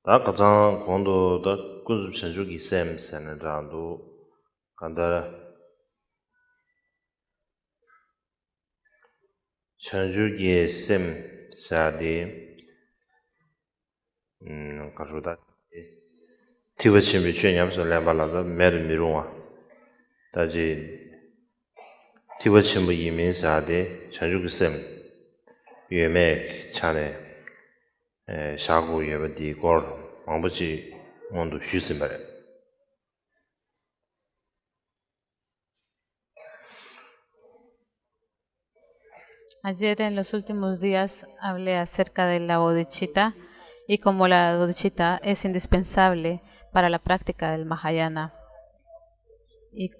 가장 공도의 군수 전주기 셈 세는라도 간다 전주기 셈 사디 가르다 티버심이 주냐면서 레발라도 매를 미루와 다지 티버심이 이민 사디 전주기 셈 유메 차네 shagu yuwa di gor mangbachi wandu shusimbare. Ayer en los últimos días hablé acerca de la bodhicitta y cómo la bodhicitta es indispensable para la práctica del Mahayana y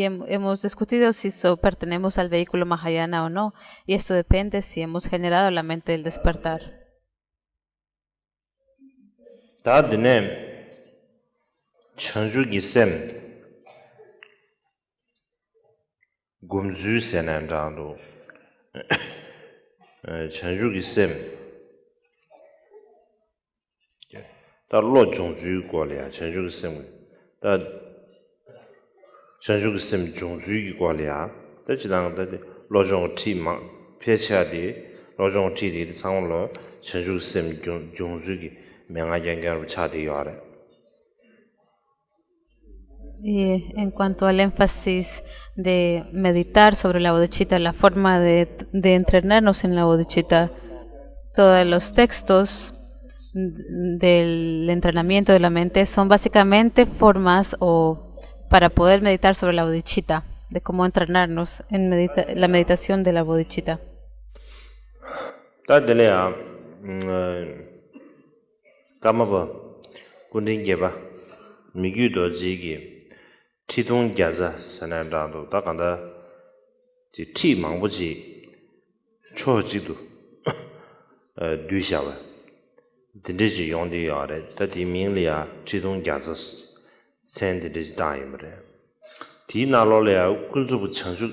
hemos discutido si pertenecemos al vehículo Mahayana o no, y esto depende si hemos generado la mente del despertar. Gumzu senan zhangdu Chenju gi sem da lo zhongzu guo liya Chenju gi sem da Chenju gi sem zhongzu gi guo liya da jidang da lo zhong ti ma pye chia di lo zhong ti di sang lo Chenju gi sem zhongzu gi menga yang yang cha di yare. Y en cuanto al énfasis de meditar sobre la bodhicitta, la forma de entrenarnos en la bodhicitta, todos los textos del entrenamiento de la mente son básicamente formas para poder meditar sobre la bodhicitta, de cómo entrenarnos en la meditación de la bodhicitta. Tidong gyaza sanan rangdo da kanda ti mangboji cho jidu du xiawa dinde ji yongde yare da di mingli ya tidong gyaza sen de ji da yimre ti na lo le ya kunzu chenju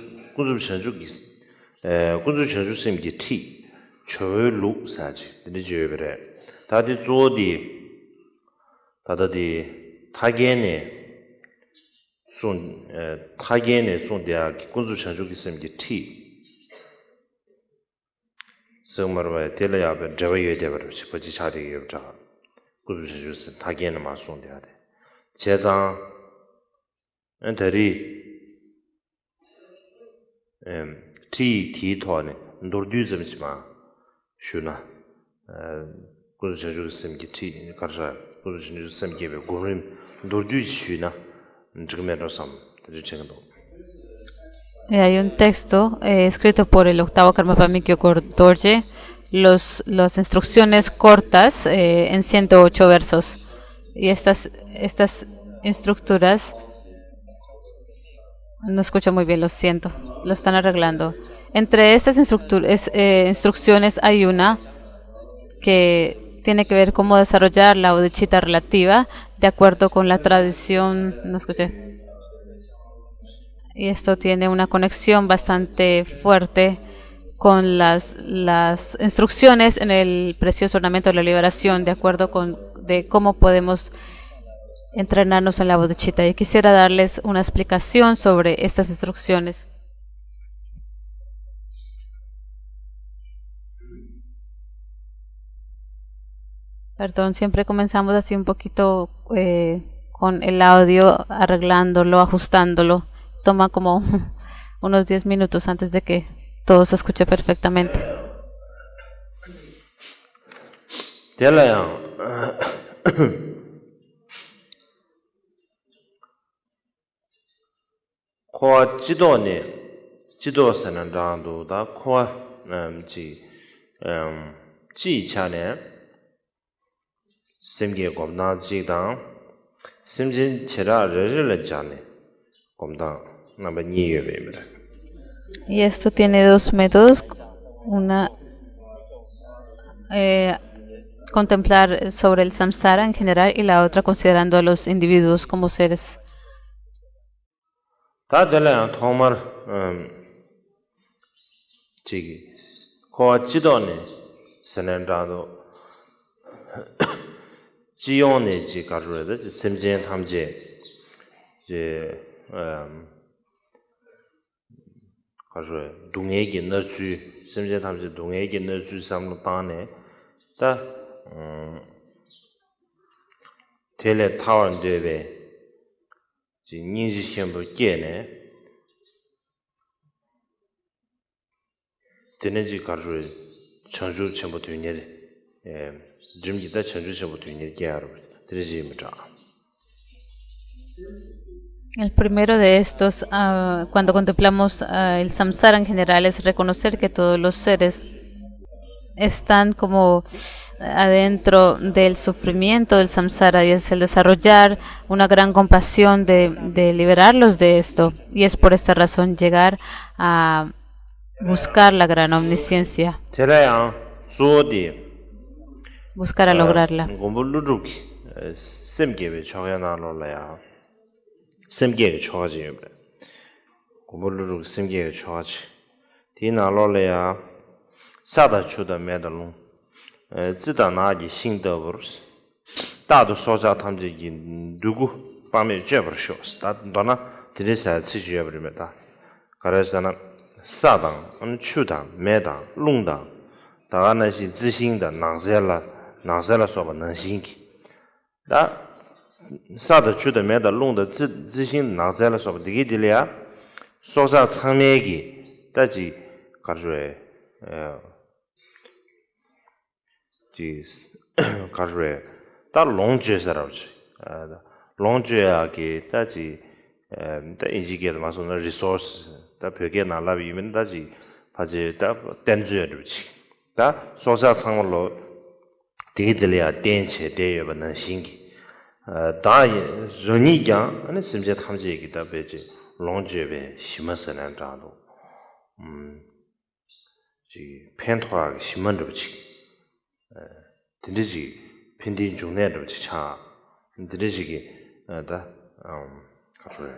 sim gi ti cho lu sa ji dinde ji yebre da di zo di da di 타게네 손 타게네 손대야 군주 전주기 셈기 티 정말로 텔레야베 저외에 되버려 싶어지 차리게 자 군주 전주스 타게네 마 손대야 돼 제상 엔터리 티 토네 노르듀즈미마 슈나 군주 전주기 셈기 티 가르자 군주 전주스 셈기베 고림 노르듀즈슈나 Y hay un texto escrito por el octavo Karmapa Khyoko Dorje, las instrucciones cortas en 108 versos. Y estas estructuras, no escucho muy bien, lo siento, lo están arreglando. Entre estas instrucciones hay una que tiene que ver cómo desarrollar la bodhicitta relativa de acuerdo con la tradición, no escuché. Y esto tiene una conexión bastante fuerte con las instrucciones en el precioso ornamento de la liberación, de acuerdo con cómo podemos entrenarnos en la bodhicitta. Y quisiera darles una explicación sobre estas instrucciones. Perdón, siempre comenzamos así un poquito con el audio, arreglándolo, ajustándolo. Toma como unos 10 minutos antes de que todo se escuche perfectamente. Semge gomdan jigdan semjin chera rele jane gomdan namba ni yebe. Y esto tiene dos métodos, una contemplar sobre el samsara en general y la otra considerando a los individuos como seres. Ta dela thomar chigi ko chidone senendado 지용의 지 가르르의 심진 탐제 제 가르르 동해기 너주 심진 탐제 동해기 너주 삼로 땅에 다 텔레 타원 되베 지 인지 시험부 깨네 되는지 가르르 전주 전부 되네 지금이다 전주 전부 되네 깨하러 들으지 못하 El primero de estos, cuando contemplamos el samsara en general, es reconocer que todos los seres están como adentro del sufrimiento del samsara y es el desarrollar una gran compasión de liberarlos de esto. Y es por esta razón llegar a buscar la gran omnisciencia, buscar a lograrla. semgege choji yobre gomoluru semgege choji dina lolya sada chuda medalung zida na ji xingde burus da du soja tamji yin dugu pame jebr shos da dona dirisa ci jebre meta karasana sadang an chuda medang lungdang da na ji zixing de nangzela so ba能心da萨的去的面的弄的自信拿在了说这个的了说上层面的但是感觉就感觉到龙角上了去龙角啊给但是在一些个嘛说那 resource 在别个拿来因为但是怕是在电子的去但说上层了这个的了电车电也不能行的다 저니가 아니 심지어 탐지 얘기다 배지 롱제베 심어서는 자도 지 펜토라 심은도 지 딘디지 펜딘 중내도 차 딘디지기 다 가서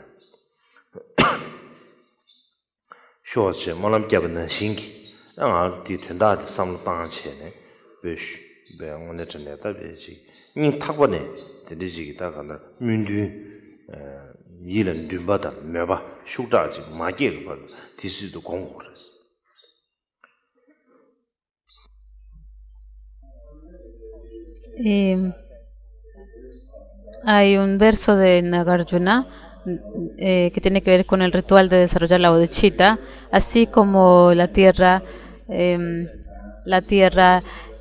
쇼체 몰람 잡는 신기 아 뒤된다 삼로 방치네 베시 배원에 전에다 배지 니 탁번에 되지기다 가나 민두 이런 듬바다 매바 슈다지 마게 봐 디스도 공고를 Hay un verso de Nagarjuna que tiene que ver con el ritual de desarrollar la bodhicitta, así como la tierra,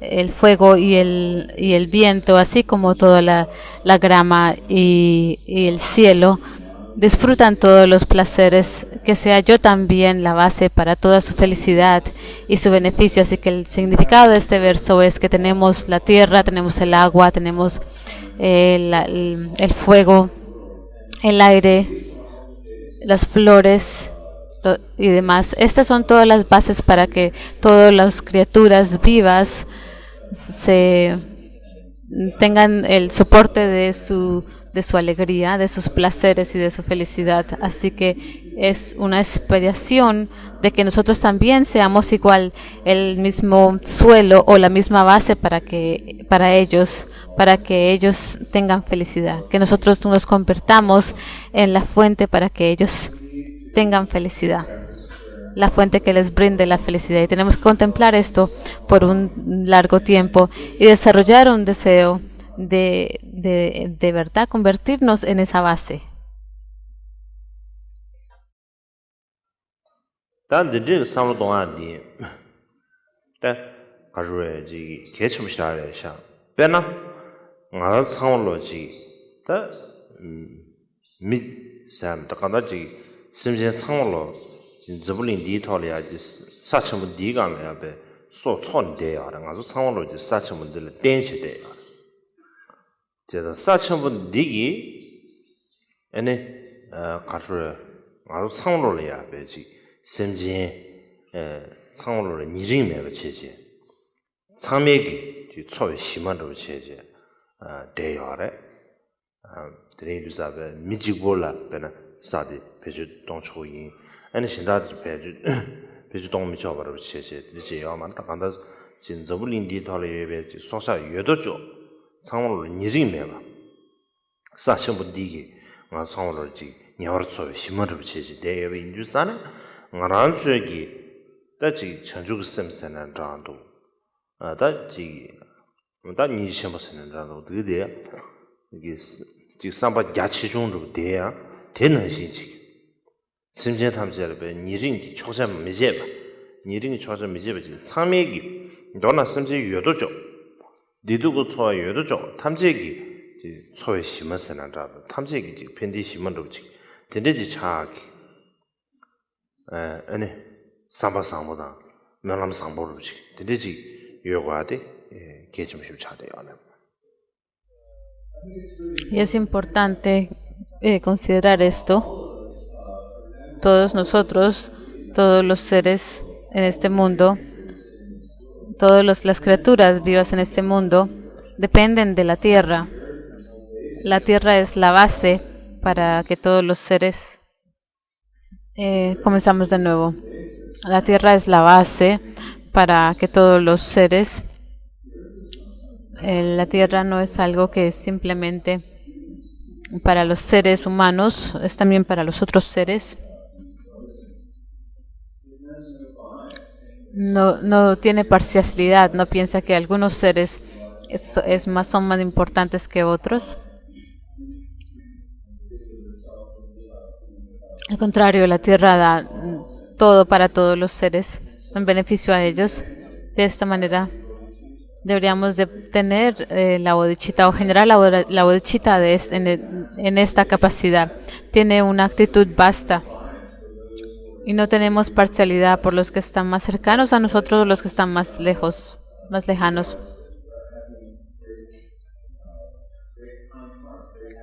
el fuego y el viento, así como toda la grama y el cielo, disfrutan todos los placeres, que sea yo también la base para toda su felicidad y su beneficio. Así que el significado de este verso es que tenemos la tierra, tenemos el agua, tenemos el fuego, el aire, las flores y demás. Estas son todas las bases para que todas las criaturas vivas tengan el soporte de su alegría, de sus placeres y de su felicidad. Así que es una aspiración de que nosotros también seamos igual el mismo suelo o la misma base para que ellos tengan felicidad, que nosotros nos convirtamos en la fuente para que ellos tengan felicidad, la fuente que les brinde la felicidad. Y tenemos que contemplar esto por un largo tiempo y desarrollar un deseo de verdad convertirnos en esa base. 심지어 상물로 저불린 디토리아지 사천분 디가면 배 소촌대야 가서 상물로 이제 사천분들 댄시대 제가 사천분 디기 에네 가서 아주 상물로야 배지 심지어 상물로 니징매가 체제 상맥이 초의 심한도 체제 대야래 드레이드사베 미지골라 배나 사디 배주 동초인 아니 신다지 배주 동미 줘버려 체제 이제 야만 딱한다 진 저불인디 탈에 소사 여도죠 상월로 니리메가 사셔부 디기 nga 상월로 지 냐르서 심어를 붙이지 대여비 인주산에 ngaransu기 다지 전주그 셈세는 라도 다지 다 니시험스는 라도 되게 이게 지 삼바 야치 중으로 돼야 되는 시지 심지어 탐지를 배 니링이 초점 미제바 니링이 초점 미제바 지 참매기 너나 심지 유도죠 니두고 초 유도죠 탐지기 초에 심었으나 라도 탐지기 지 펜디 심은로 지 된대지 차기 아니 삼바상보다 면람 상보로 지 된대지 요구하되 개좀 쉽차대요. Y es importante considerar esto. Todos nosotros, todos los seres en este mundo, todas las criaturas vivas en este mundo, dependen de la tierra. La tierra es la base para que todos los seres... comenzamos de nuevo. La tierra es la base para que todos los seres... la tierra no es algo que es simplemente para los seres humanos, es también para los otros seres. No tiene parcialidad, no piensa que algunos seres son más importantes que otros. Al contrario, la tierra da todo para todos los seres, en beneficio a ellos. De esta manera deberíamos de tener la bodhicitta o generar la bodhicitta en esta capacidad. Tiene una actitud vasta y no tenemos parcialidad por los que están más cercanos a nosotros o los que están más lejos, más lejanos.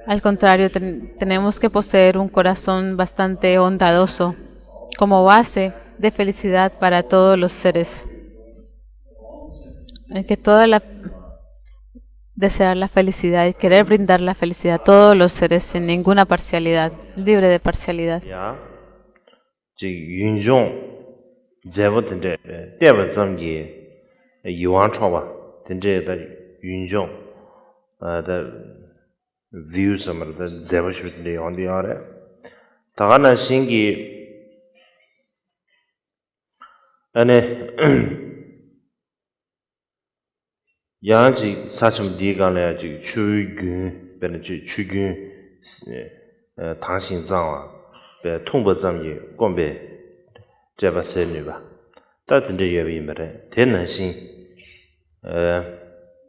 Al contrario, tenemos que poseer un corazón bastante bondadoso como base de felicidad para todos los seres. Hay que desear la felicidad y querer brindar la felicidad a todos los seres sin ninguna parcialidad, libre de parcialidad. views some of the zevish with the on the area. Tagana Shingi and Yanji Sachum Digana Chu Gun, Benechi Chu Gun, Tangshin Zangwa, Be Tumba Zamyi, Gombe, Java Senuba. That in the Yavimere, Tenansin.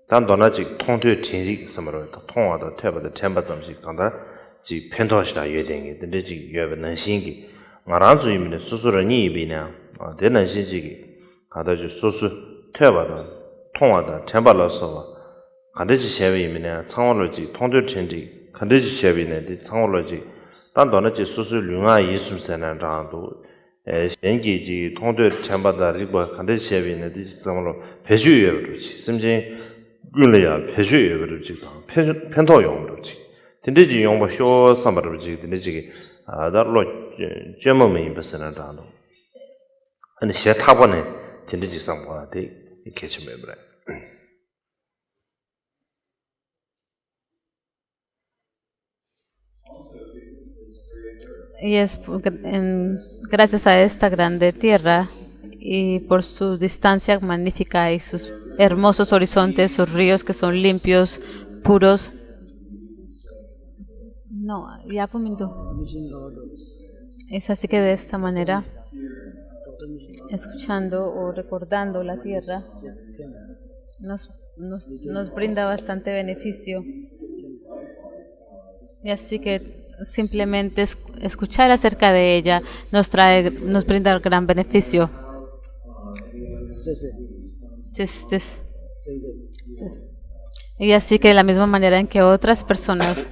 단도나직 통퇴 진리 섬으로 통화도 퇴버도 템바점씩 간다 지 펜토시다 예den이 근데지 여변은 신기 나란주이면 수수를 니비냐 되는 신지기 가다지 수수 퇴버도 통화도 템발로서 간데지 셰비이면 상월로지 통퇴 진리 간데지 셰비네 상월로지 단도나지 수수 륜아 이숨세는 장도 신기지 통퇴 템바다 리고 간데지 셰비네 상월로 배주여로지 심지 윤례야 배주에 그러지 펜토용 그러지 근데지 용바 쇼 삼바르지 근데지 다로 제모메인 버스나다노 아니 시 타보네 근데지 삼바데 개체메브라 Y es gracias a esta grande tierra y por su distancia magnífica y sus hermosos horizontes, sus ríos que son limpios, puros. No, ya momento. Es así que de esta manera, escuchando o recordando la tierra, nos brinda bastante beneficio. Y así que simplemente escuchar acerca de ella nos brinda gran beneficio. Y así que de la misma manera en que otras personas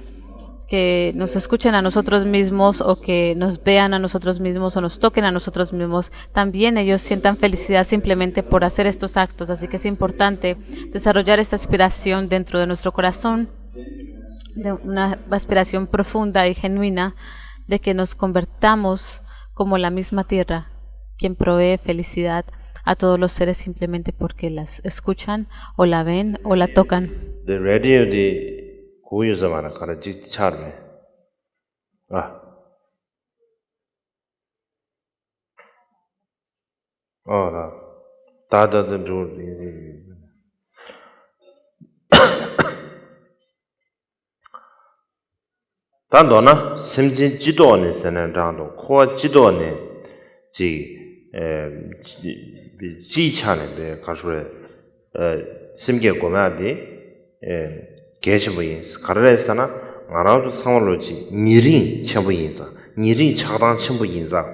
que nos escuchen a nosotros mismos o que nos vean a nosotros mismos o nos toquen a nosotros mismos, también ellos sientan felicidad simplemente por hacer estos actos. Así que es importante desarrollar esta aspiración dentro de nuestro corazón, de una aspiración profunda y genuina de que nos convertamos como la misma tierra, quien provee felicidad a todos los seres simplemente porque las escuchan o la ven o la tocan. The radio the kuyu zamana kara jik charme. Da the do 단도나 심진 지도는 세는 장도 코 지도는 지차는 데 가수에 심게 고마디 계시부인 가르레스나 알아도 상월로지 니린 첨부인자 니린 차당 첨부인자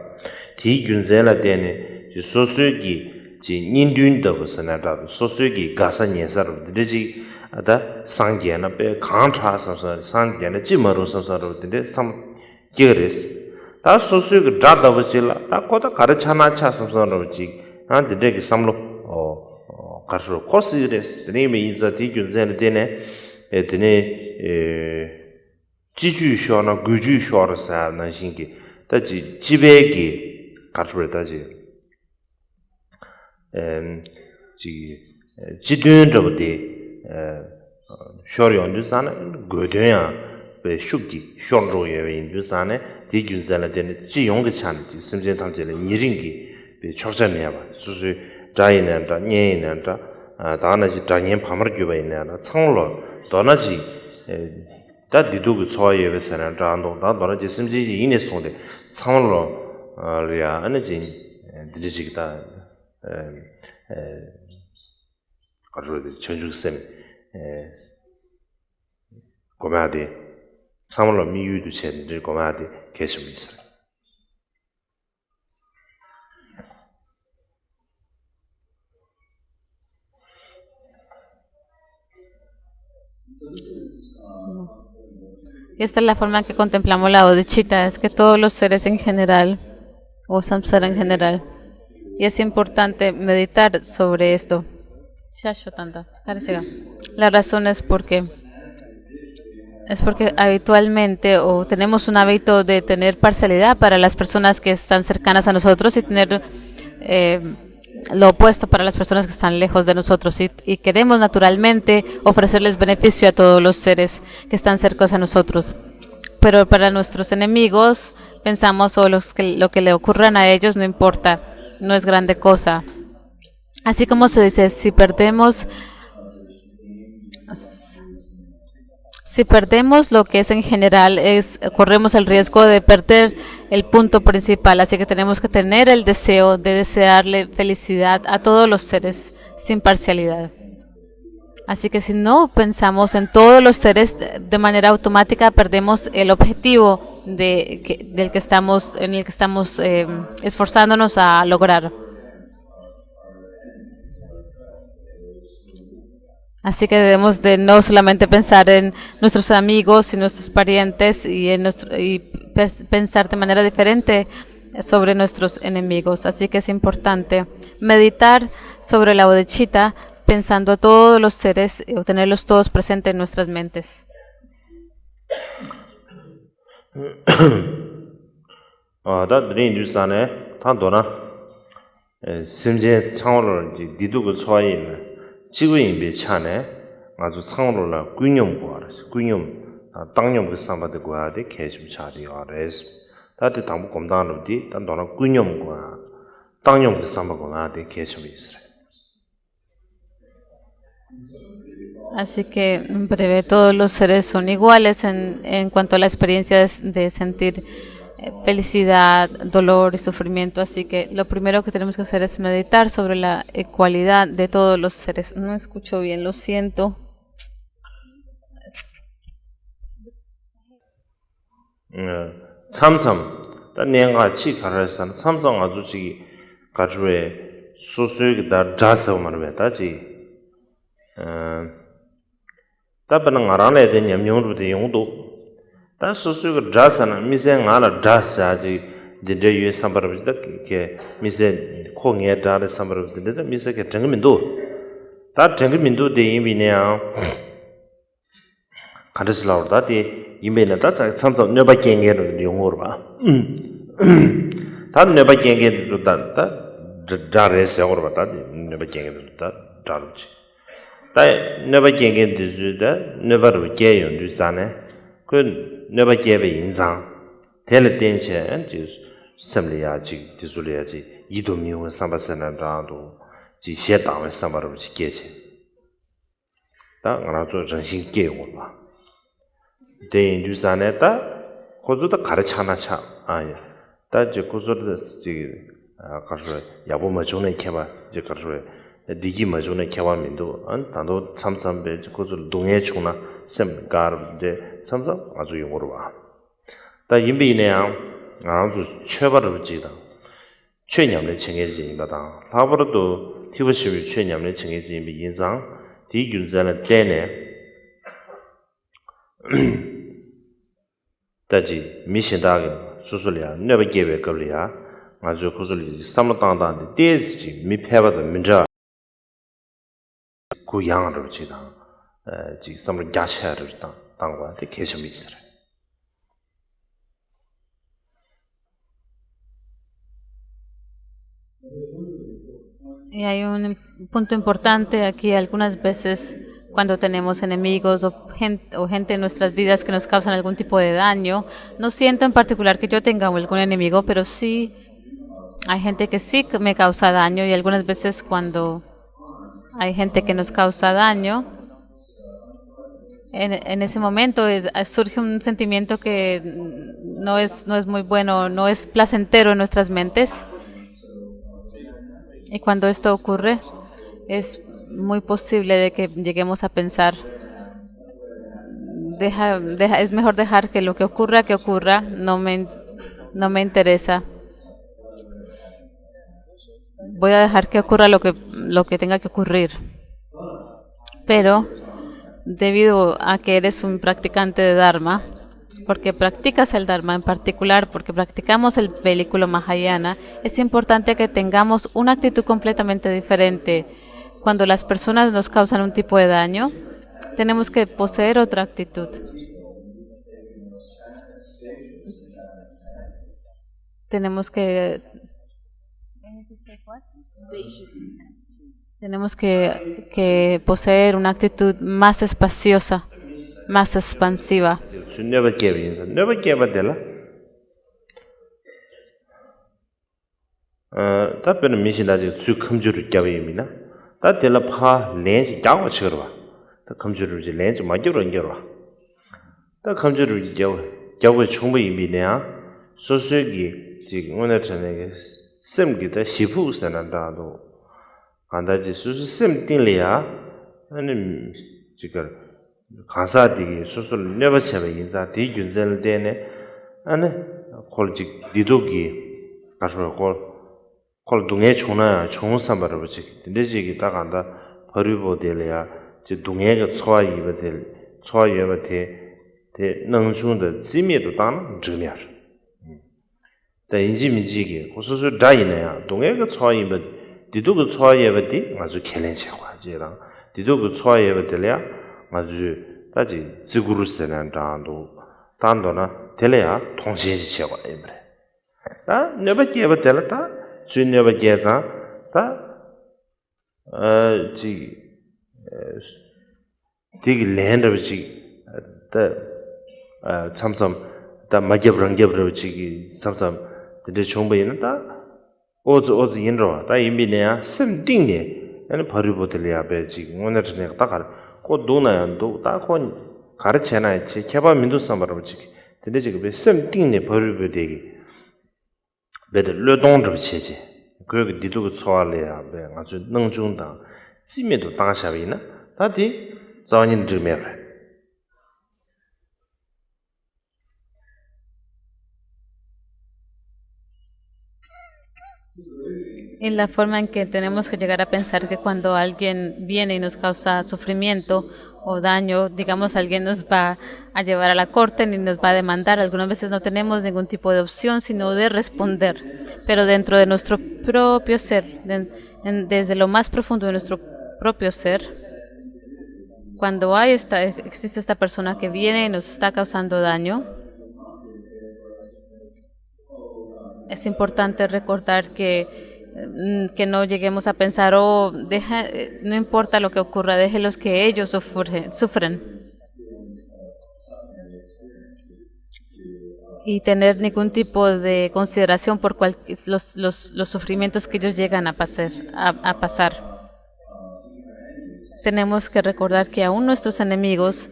디 균제라 되네 소수기 지 닌륜더 선나다 소수기 가사녀사로 드지 아다 상계나 배 강차서서 상계나 지머로서서 근데 삼 기그레스 다 소수가 다다버질라 다 거다 가르차나 차서서로지 한데 삼로 가서 코스레스 드네미 인자 디균제는 되네 드네 지주쇼나 구주쇼르사 나신기 다지 지배기 가르다지 지든저부디 쇼리온두산은 고대야 배 슈기 쇼르로에 인두산에 디균산에 되는 지용의 찬지 심진 탐제는 이링기 배 초전이야 봐 수수 자이는다 녀이는다 다나지 자년 파머규바 있나나 창로 도나지 다 디도그 초예에 서는 다도 다나지 심지 이네 손데 창로 리아 아니지 드리지기다 가르르 전주쌤 고마디 사물로 미유도 쳇들 고마디 계속 있어. Y esta es la forma en que contemplamos la bodhicitta, es que todos los seres en general, o samsara en general, y es importante meditar sobre esto. La razón es porque habitualmente o tenemos un hábito de tener parcialidad para las personas que están cercanas a nosotros y tener lo opuesto para las personas que están lejos de nosotros y queremos naturalmente ofrecerles beneficio a todos los seres que están cercanos a nosotros. Pero para nuestros enemigos pensamos lo que le ocurran a ellos no importa, no es grande cosa. Así como se dice, si perdemos lo que es en general, corremos el riesgo de perder el punto principal. Así que tenemos que tener el deseo de desearle felicidad a todos los seres sin parcialidad. Así que si no pensamos en todos los seres de manera automática, perdemos el objetivo en el que estamos esforzándonos a lograr. Así que debemos de no solamente pensar en nuestros amigos y nuestros parientes y pensar de manera diferente sobre nuestros enemigos. Así que es importante meditar sobre la bodhicitta pensando a todos los seres y tenerlos todos presentes en nuestras mentes. 지구인 비차네 아주 상으로라 군용 구하르 군용 땅용 그 상바데 구하데 계속 차리어레스 다들 당부 검단으로디 단도나 군용 구하 땅용 그 상바 구하데 계속 있으래. Así que en breve todos los seres son iguales en cuanto a la experiencia de sentir felicidad, dolor y sufrimiento, así que lo primero que tenemos que hacer es meditar sobre la ecualidad de todos los seres. No escucho bien, lo siento. 참삼 단년가 치 가르산 삼성 아주지 가주에 소수의 다 자서 말베다지 답변은 알아내야 되냐 명도도 용도 다 소수가 자사나 미생 알아 자사지 데데유 삼바르비다 게 미세 콩에 다르 삼바르비다 미세게 정민도 다 정민도 대인비냐 가르슬라우다디 이메일다 삼성 녀바경게를 용어로 봐. 다 녀바경게를 다 dare se or ba ta ne ba jeng da daru chi ta ne ba jeng ge du da ne ba ru ge yon du sa ne ku ne ba ge be yin zang de le den che ji sem le ya ji di su le ya ji yi do mi wen sam ba sen na da do ji xie da wen sam ba ru ji ge che da nga zo ren xin ge wo ba de yin du sa ne da ko zu da ga cha na cha ya da ji ku zu de ji 가서 야보 마존에 개바 이제 가서 디기 마존에 개바 민도 안 단도 참sam배 고들 동해 총나 셈 가르데 참삼 아주 용어로 봐. 다 인비네야 아주 최바를 지다. 최냠의 청해지 인가다. 라버도 티버시비 최냠의 청해지 인상 디 윤자는 때네. 다지 미신다게 수술이야. 내가 계획 걸이야. 아주 고슬이 삼로당당데 데지 미패바도 민자 고양으로 지다 지 삼로 야샤를 당과한테 계속 있으라. Y hay un punto importante aquí. Algunas veces cuando tenemos enemigos o gente en nuestras vidas que nos causan algún tipo de daño, no siento en particular que yo tenga algún enemigo, pero sí hay gente que sí me causa daño, y algunas veces cuando hay gente que nos causa daño, en ese momento surge un sentimiento que no es muy bueno, no es placentero en nuestras mentes. Y cuando esto ocurre, es muy posible de que lleguemos a pensar, es mejor dejar que lo que ocurra, no me interesa. Voy a dejar que ocurra lo que tenga que ocurrir. Pero debido a que eres un practicante de Dharma, porque practicas el Dharma en particular, porque practicamos el vehículo Mahayana, es importante que tengamos una actitud completamente diferente. Cuando las personas nos causan un tipo de daño, tenemos que poseer otra actitud. Tenemos que poseer una actitud más espaciosa, más expansiva. 셈기다 시부 선한다도 간다지 수수 셈 띵리야 아니 지금 가사디 수술 내버쳐베 인자 디균zel 되네 아니 콜지 디도기 가서 콜 동해 총나 총삼바로 버지 근데지기 딱 간다 버리보델이야 지 동해가 초아이버데 대 능중의 지미도 당 증명 다 인지미지기 고소수 다이네야 동해가 초아이버 디도가 초아이버디 아주 켈렌샤와지랑 디도가 초아이버들이야 아주 다지 지구르스는 단도나 텔레야 통신시 제거 임래 다 네버게버 텔다 주네버게자 다지 되게 랜더지 다 참섬 다 마geb랑geb르지 참섬 근데 정보에는 다 오즈 인로 다 이미네야 셈띵네 아니 버리보들이야 배지 오늘 전에 딱 고 도나ян도 딱고 가르쳐나 지 개발 민도 삼바르지 근데 지금 셈띵네 버리보되기 배들 르동도 체지 그 니도 초알이야 배 아주 능중다 지메도 당샤비나 다디 자원인 드메르 Y la forma en que tenemos que llegar a pensar que cuando alguien viene y nos causa sufrimiento o daño, digamos, alguien nos va a llevar a la corte ni nos va a demandar. Algunas veces no tenemos ningún tipo de opción sino de responder. Pero dentro de nuestro propio ser, desde lo más profundo de nuestro propio ser, cuando existe esta persona que viene y nos está causando daño, es importante recordar que que no lleguemos a pensar, oh, no importa lo que ocurra, déjelos que ellos sufren. Y tener ningún tipo de consideración por los sufrimientos que ellos llegan a pasar. Tenemos que recordar que aún nuestros enemigos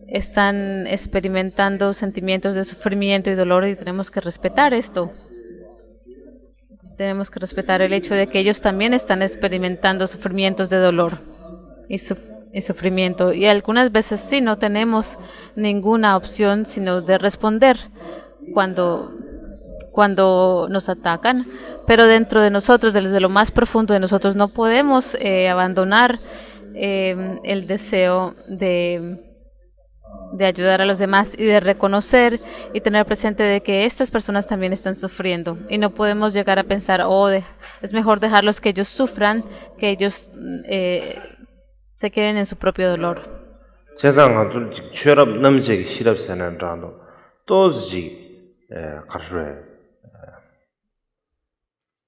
están experimentando sentimientos de sufrimiento y dolor y tenemos que respetar esto. Tenemos que respetar el hecho de que ellos también están experimentando sufrimientos de dolor y sufrimiento. Y algunas veces sí, no tenemos ninguna opción sino de responder cuando nos atacan, pero dentro de nosotros, desde lo más profundo de nosotros, no podemos abandonar el deseo de ayudar a los demás y de reconocer y tener presente de que estas personas también están sufriendo y no podemos llegar a pensar, es mejor dejarlos que ellos sufran, que ellos se queden en su propio dolor.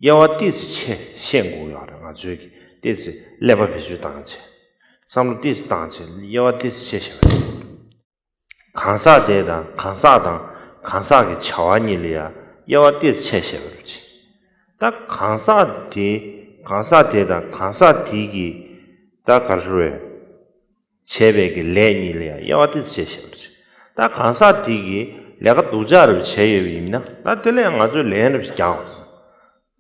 yawa disi che shen gu ya nga zui ki disi leba pe ju dang che samlu disi dang che yawa disi che shen kansa de dang kansa ki chawa ni li ya yawa disi che shen gu chi da kansa de dang kansa di ki da karshwe chebe ki le ni li ya yawa disi che shen gu chi da kansa di ki lega duja rup che yubi imina da dili nga zui le rup kyao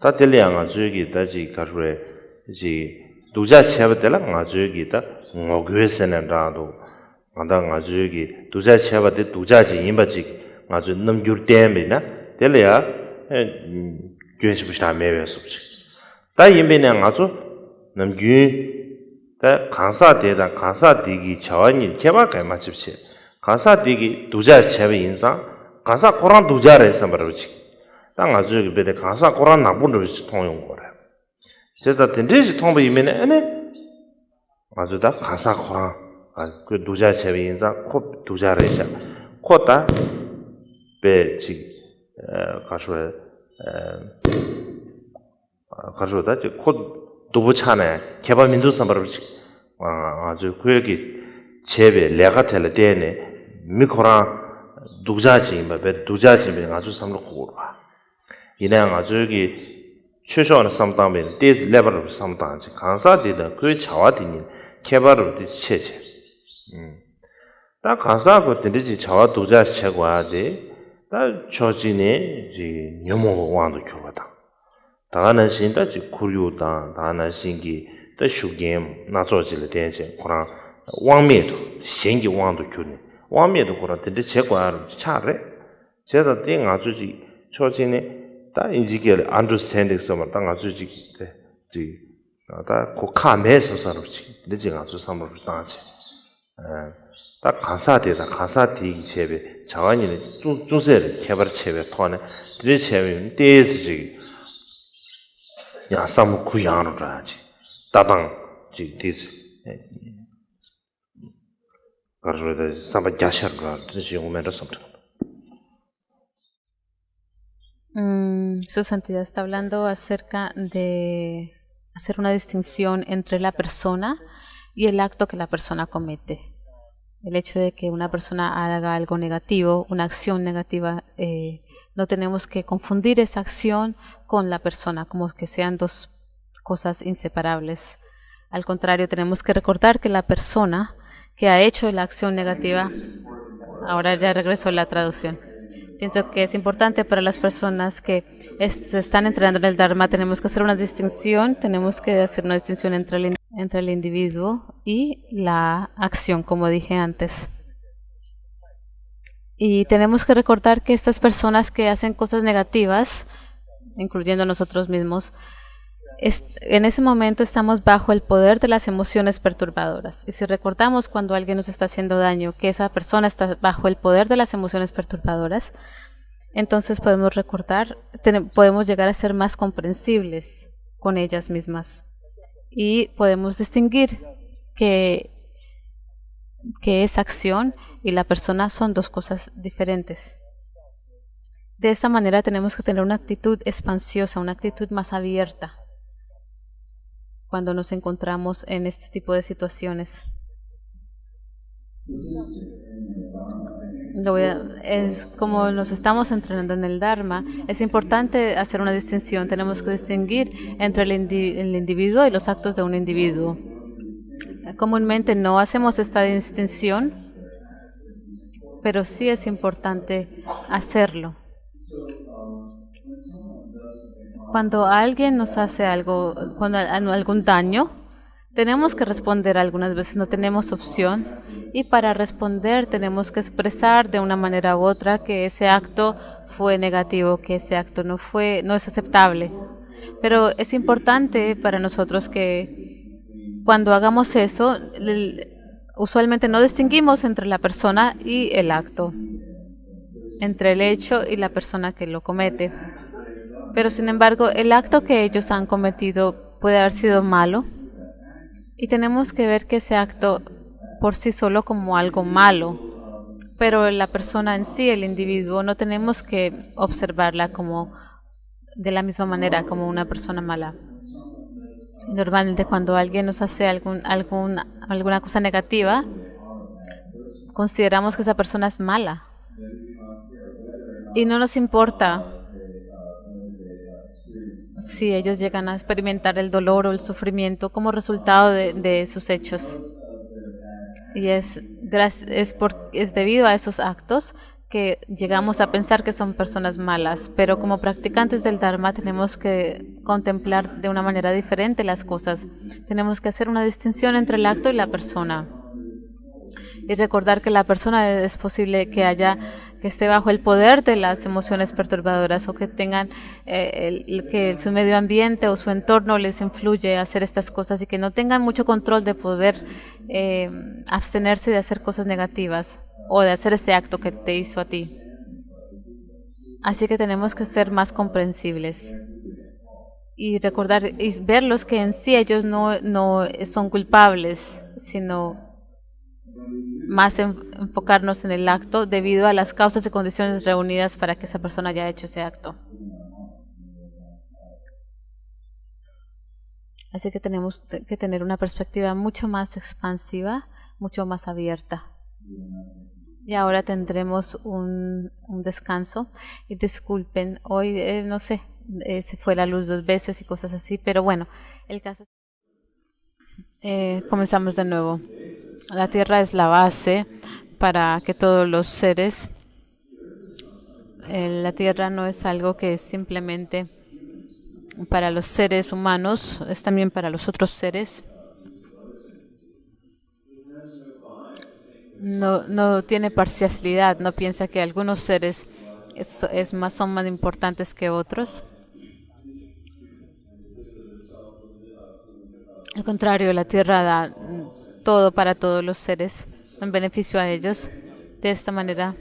다 들려 안 가지고 다지 가르에 지 두자 쳐버들 안 가지고 다 먹외선한다도 안다 가지고 두자 쳐버들 두자지 임바지 가지고 넘줄 때면이나 들려야 괜찮으시다 매외서 다 임베는 가지고 넘규 다 간사대다 간사되기 자원이 개발에 맞습시 간사되기 두자 쳐버 인상 간사 고란 두자를 해서 말하지 땅 아주 베데 가사 고란 나쁜을 통용 거래. 제가 된지지 통보 이면에 아주 다 가사 고란 그 두자 제비 인자 코 두자를 해서 코다 베지 가서 가서다 코 두부차네 개발 민주 선발을 아주 그에게 제베 내가 될 때네 미코라 두자지 뭐 두자지 아주 삼로 고로 이랑 아주 여기 최소한 상담면 데스 레벨로 상담지 간사되다 그 자와디니 개발을 체체 다 간사고 되지 자와 도자 체과데 다 조진에 지 녀모 왕도 교하다 다는 신다 지 구류다 다는 신기 더 슈겜 나조지를 된제 그런 왕매도 신기 왕도 교네 왕매도 그런 되지 체과를 차래 제가 땡 아주지 조진에 다 인지게 understanding some 땅 아주 지 다 고카메서 살았지 근데 제가 아주 삼을 당하지 딱 가사되다 가사되기 제베 자원이는 중세를 개발 체베 토네 드리 체베 데스지 야 삼을 구양으로 하지 따당 지 데스 가르르다 삼바 야샤르라 드시 오면서 섬트 Su Santidad está hablando acerca de hacer una distinción entre la persona y el acto que la persona comete. El hecho de que una persona haga algo negativo, una acción negativa, no tenemos que confundir esa acción con la persona, como que sean dos cosas inseparables. Al contrario, tenemos que recordar que la persona que ha hecho la acción negativa, ahora ya regresó la traducción. Pienso que es importante para las personas que se están entrenando en el Dharma, tenemos que hacer una distinción, entre el individuo y la acción, como dije antes. Y tenemos que recordar que estas personas que hacen cosas negativas, incluyendo nosotros mismos, en ese momento estamos bajo el poder de las emociones perturbadoras. Y si recordamos cuando alguien nos está haciendo daño, que esa persona está bajo el poder de las emociones perturbadoras, entonces podemos podemos llegar a ser más comprensibles con ellas mismas. Y podemos distinguir que esa acción y la persona son dos cosas diferentes. De esta manera tenemos que tener una actitud expansiosa, una actitud más abierta cuando nos encontramos en este tipo de situaciones. Es como nos estamos entrenando en el Dharma. Es importante hacer una distinción. Tenemos que distinguir entre el individuo y los actos de un individuo. Comúnmente no hacemos esta distinción, pero sí es importante hacerlo. Cuando alguien nos hace algo, algún daño, tenemos que responder algunas veces, no tenemos opción. Y para responder tenemos que expresar de una manera u otra que ese acto fue negativo, que ese acto no es aceptable. Pero es importante para nosotros que cuando hagamos eso, usualmente no distinguimos entre la persona y el acto, entre el hecho y la persona que lo comete. Pero sin embargo, el acto que ellos han cometido puede haber sido malo y tenemos que ver que ese acto por sí solo como algo malo, pero la persona en sí, el individuo, no tenemos que observarla como de la misma manera como una persona mala. Normalmente cuando alguien nos hace alguna cosa negativa, consideramos que esa persona es mala y no nos importa si ellos llegan a experimentar el dolor o el sufrimiento como resultado de sus hechos. Y es debido a esos actos que llegamos a pensar que son personas malas, pero como practicantes del Dharma tenemos que contemplar de una manera diferente las cosas. Tenemos que hacer una distinción entre el acto y la persona. Y recordar que la persona es posible que esté bajo el poder de las emociones perturbadoras o que tengan que su medio ambiente o su entorno les influye a hacer estas cosas y que no tengan mucho control de poder abstenerse de hacer cosas negativas o de hacer ese acto que te hizo a ti. Así que tenemos que ser más comprensibles y recordar y verlos que en sí ellos no son culpables, sino más enfocarnos en el acto debido a las causas y condiciones reunidas para que esa persona haya hecho ese acto. Así que tenemos que tener una perspectiva mucho más expansiva, mucho más abierta. Y ahora tendremos un descanso. Y disculpen, hoy no sé, se fue la luz 2 veces y cosas así, pero bueno, el caso. Comenzamos de nuevo. La tierra es la base para que todos los seres, la tierra no es algo que es simplemente para los seres humanos, es también para los otros seres. No tiene parcialidad, no piensa que algunos seres son más importantes que otros. Al contrario, la tierra da todo para todos los seres, en beneficio a ellos. De esta manera,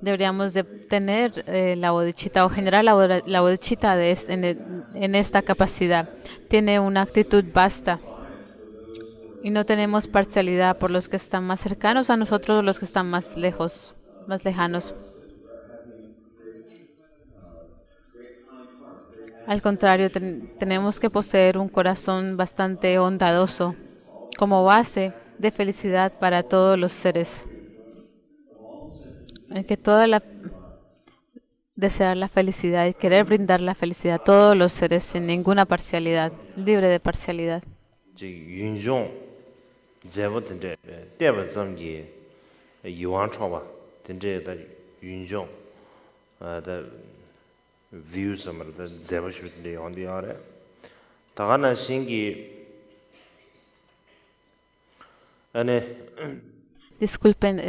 deberíamos de tener la bodhicitta o generar la bodhicitta en esta capacidad. Tiene una actitud vasta y no tenemos parcialidad por los que están más cercanos a nosotros o los que están más lejos, más lejanos. Al contrario, tenemos que poseer un corazón bastante bondadoso como base de felicidad para todos los seres. Que desear la felicidad y querer brindar la felicidad a todos los seres sin ninguna parcialidad, libre de parcialidad. Disculpen,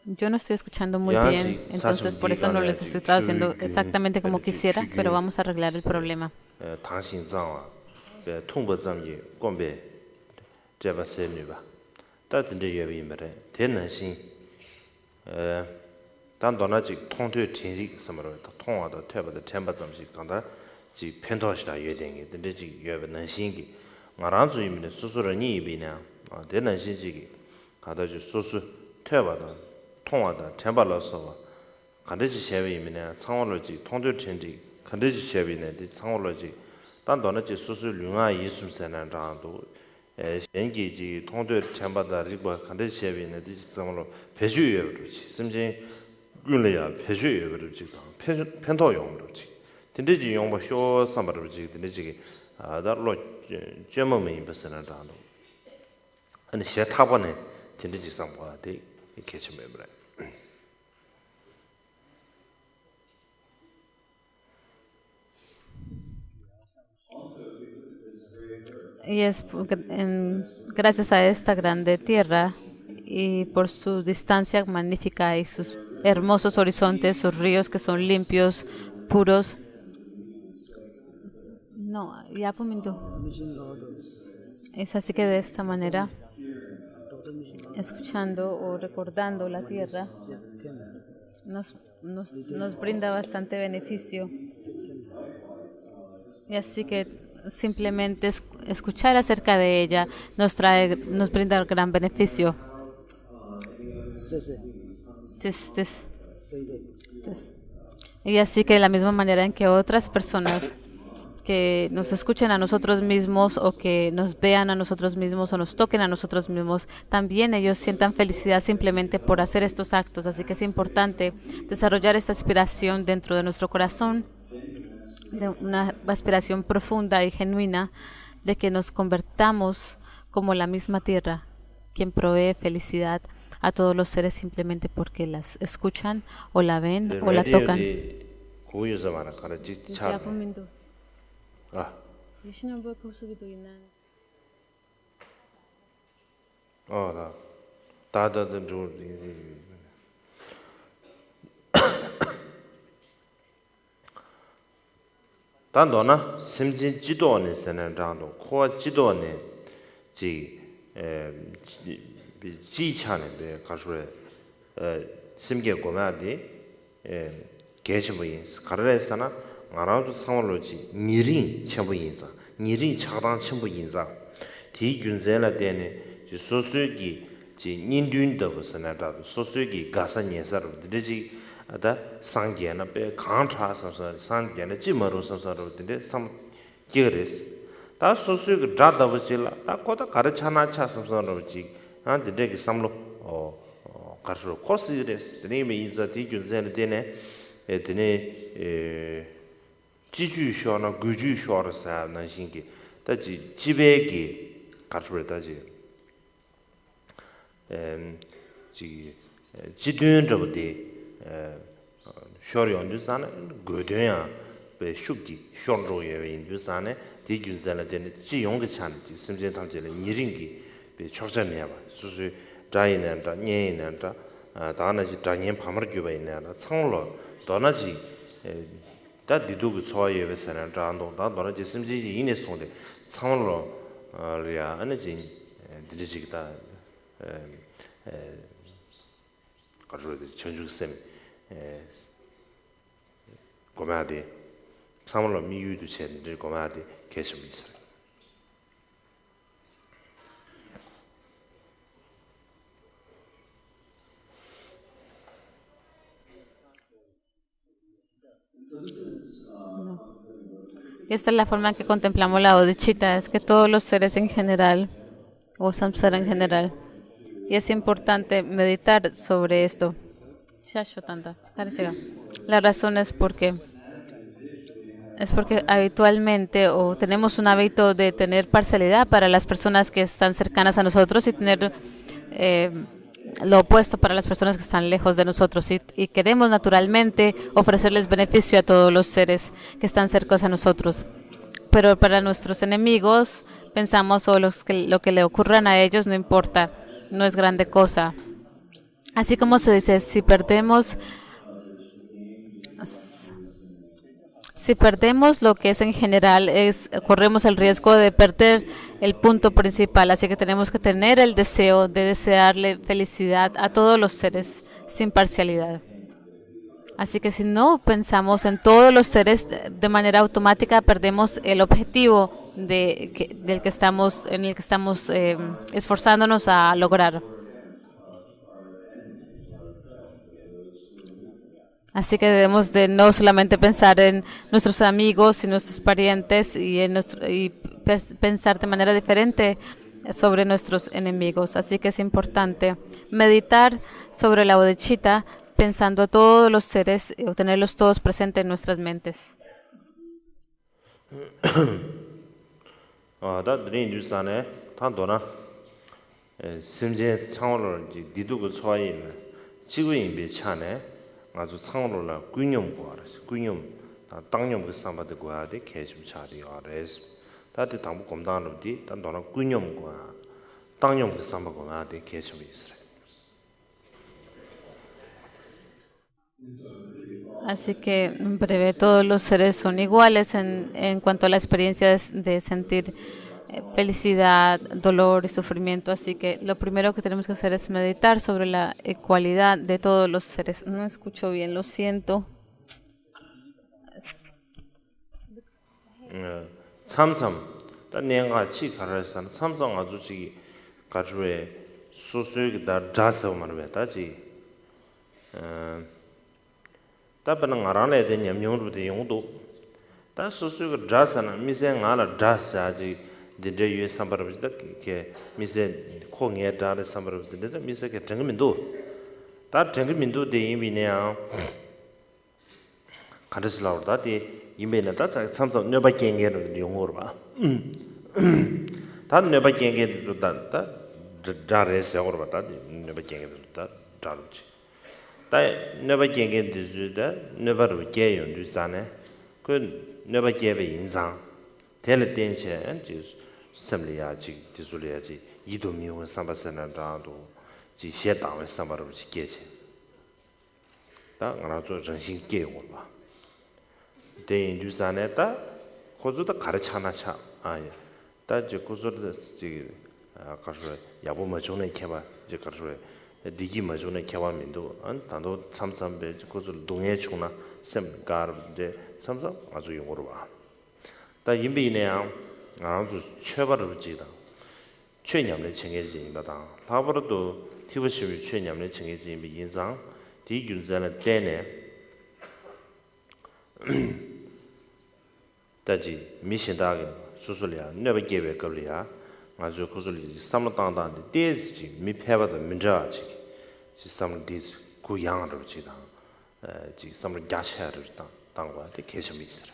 yo no estoy escuchando muy bien, entonces por eso no les estoy traduciendo exactamente como quisiera, pero vamos a arreglar el problema. Tanto na ji su su lunga yi sum senan rangdo shengi ji tongdo chamba da rigba kande shebi na di samlo peju yeru chi simjin yunle ya peju yeru chi pento yong chi tinde ji yong ba sho sambar chi tinde ji da lo jemo me ba senan rangdo ani she tabone tinde ji samwa de keche me bra. Y es gracias a esta grande tierra y por su distancia magnífica y sus hermosos horizontes, sus ríos que son limpios, puros. No, ya comentó. Es así que de esta manera, escuchando o recordando la tierra, nos brinda bastante beneficio. Y así que simplemente escuchar acerca de ella nos brinda gran beneficio. Y así que de la misma manera en que otras personas que nos escuchen a nosotros mismos o que nos vean a nosotros mismos o nos toquen a nosotros mismos, también ellos sientan felicidad simplemente por hacer estos actos. Así que es importante desarrollar esta aspiración dentro de nuestro corazón, de una aspiración profunda y genuina de que nos convertamos como la misma tierra, quien provee felicidad a todos los seres simplemente porque las escuchan o la ven o la tocan. Tanto na simjin jido ne senen rangdo ko jido ne ji ji chane be kasure simge goma di gechibo yin karare sana ngaraw samlo ji nirin chebo yin za nirin chagdang chebo yin za di yunzen la de ne ji sosu gi ji nindun de senen rangdo sosu gi gasa nyesar de ji ada sangye na pe khantra samsar sangye na chimaru samsar de sam geres ta sosu ge dada bchila ta kota karachana cha samsar ji han de ge samlo karso kosires de me inza ti gyunzen de ne de ne jiju sho na guju sho sa na shingi ta ji jibe ge karso ta ji ji jidun de shori ondu sana godoya be shukgi shonro yewe indu sana di gyunzala de ji yong chan ji simjen tamjele niringi be chokjamya ba susu dainan da nyenan da dana ji danyen pamar gyoba ina changlo dona ji da didu gu choye we sana da ando da dona ji simji ji ine sonde changlo ria ane ji diriji da 가지고 전주쌤 고마디 사물로 미유도 챤들 고마디 계속 있어요. Y esta es la forma en que contemplamos la bodhicitta, es que todos los seres en general, o samsara en general, y es importante meditar sobre esto. La razón es porque habitualmente o tenemos un hábito de tener parcialidad para las personas que están cercanas a nosotros y tener lo opuesto para las personas que están lejos de nosotros y queremos naturalmente ofrecerles beneficio a todos los seres que están cerca a nosotros. Pero para nuestros enemigos pensamos lo que le ocurran a ellos no importa. No es grande cosa. Así como se dice, si perdemos lo que es en general, corremos el riesgo de perder el punto principal. Así que tenemos que tener el deseo de desearle felicidad a todos los seres sin parcialidad. Así que si no pensamos en todos los seres de manera automática, perdemos el objetivo en el que estamos esforzándonos a lograr. Así que debemos de no solamente pensar en nuestros amigos y nuestros parientes y pensar de manera diferente sobre nuestros enemigos. Así que es importante meditar sobre la bodhicitta pensando a todos los seres o tenerlos todos presentes en nuestras mentes. 다 드린 뉴스안에 탄도나 심제 창원을 디두고 소화인 지구인 비차네 아주 창원을 균형 구하라 균형 당념 그 삼바드 구하되 계속 차리요 아레스 다들 당부 검단으로디 단도나 균형 구하 당념 그 삼바 구하되 계속 있으라. Así que, en breve, todos los seres son iguales en cuanto a la experiencia de sentir felicidad, dolor y sufrimiento. Así que lo primero que tenemos que hacer es meditar sobre la ecualidad de todos los seres. No escucho bien, lo siento. 삼삼 내가 치 가르산 삼성 아주 지 가르에 소소기다 자서 말을 했다지 답은 알아내야 되냐 명도도 용도 다 소소가 자서는 미세 알아 자서지 데제 유에 삼바르비다 게 미세 콩에 다르 삼바르비다 미세게 정민도 다 정민도 대인비냐 가르슬라우다 대 이메일에 다 삼성 녀바 갱게를 용어로 봐. 다 녀바 갱게도 다 자레스 용어로 봐. 다 녀바 갱게도 다 자르지. 다 녀바 갱게도 녀바로 개요 뉴스안에 그 녀바 개베 인상 텔레 땡체 지 섬리야지 디술이야지 이도미원 삼바세나다도 지 셰다원 삼바로 지 개체. 다 알아서 정신 깨고 봐. 대인 유산에다 고조도 가르쳐나차 아예 다지 고조도 지 아까서 야보 머존에 개발 이제 가서 디기 머존에 개발민도 안 단도 삼삼배 고조 동해 총나 샘가르데 삼삼 아주 용어로 봐다 인비네야 아주 최바를 지다 최냠의 청해진이다 라버도 티브시비 최냠의 청해진 인상 디균자는 때네 다지 미신다게 수술이야 내가 개베 걸이야 아주 구슬이 삼로당당데 데지 미패바도 민자지 시스템을 디스 구양으로 지다 지 삼로 야샤를 당과한테 계속 있으라.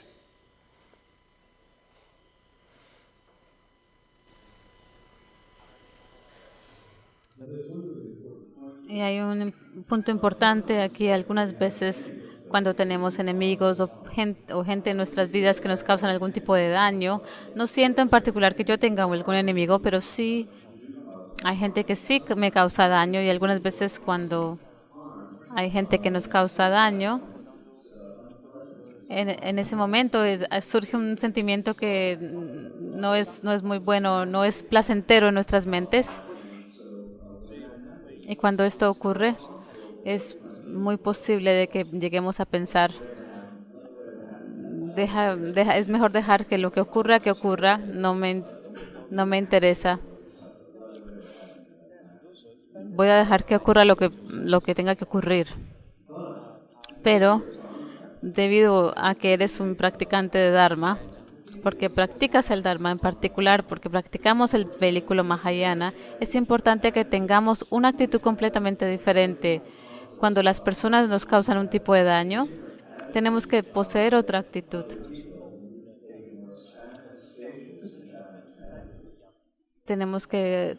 Y hay un punto importante aquí. Algunas veces cuando tenemos enemigos o gente en nuestras vidas que nos causan algún tipo de daño, no siento en particular que yo tenga algún enemigo, pero sí hay gente que sí me causa daño, y algunas veces cuando hay gente que nos causa daño, en ese momento surge un sentimiento que no es muy bueno, no es placentero en nuestras mentes. Y cuando esto ocurre, es muy posible de que lleguemos a pensar, es mejor dejar que lo que ocurra, no me interesa. Voy a dejar que ocurra lo que tenga que ocurrir. Pero debido a que eres un practicante de Dharma, porque practicas el Dharma, en particular porque practicamos el vehículo Mahayana, es importante que tengamos una actitud completamente diferente. Cuando las personas nos causan un tipo de daño, tenemos que poseer otra actitud. Tenemos que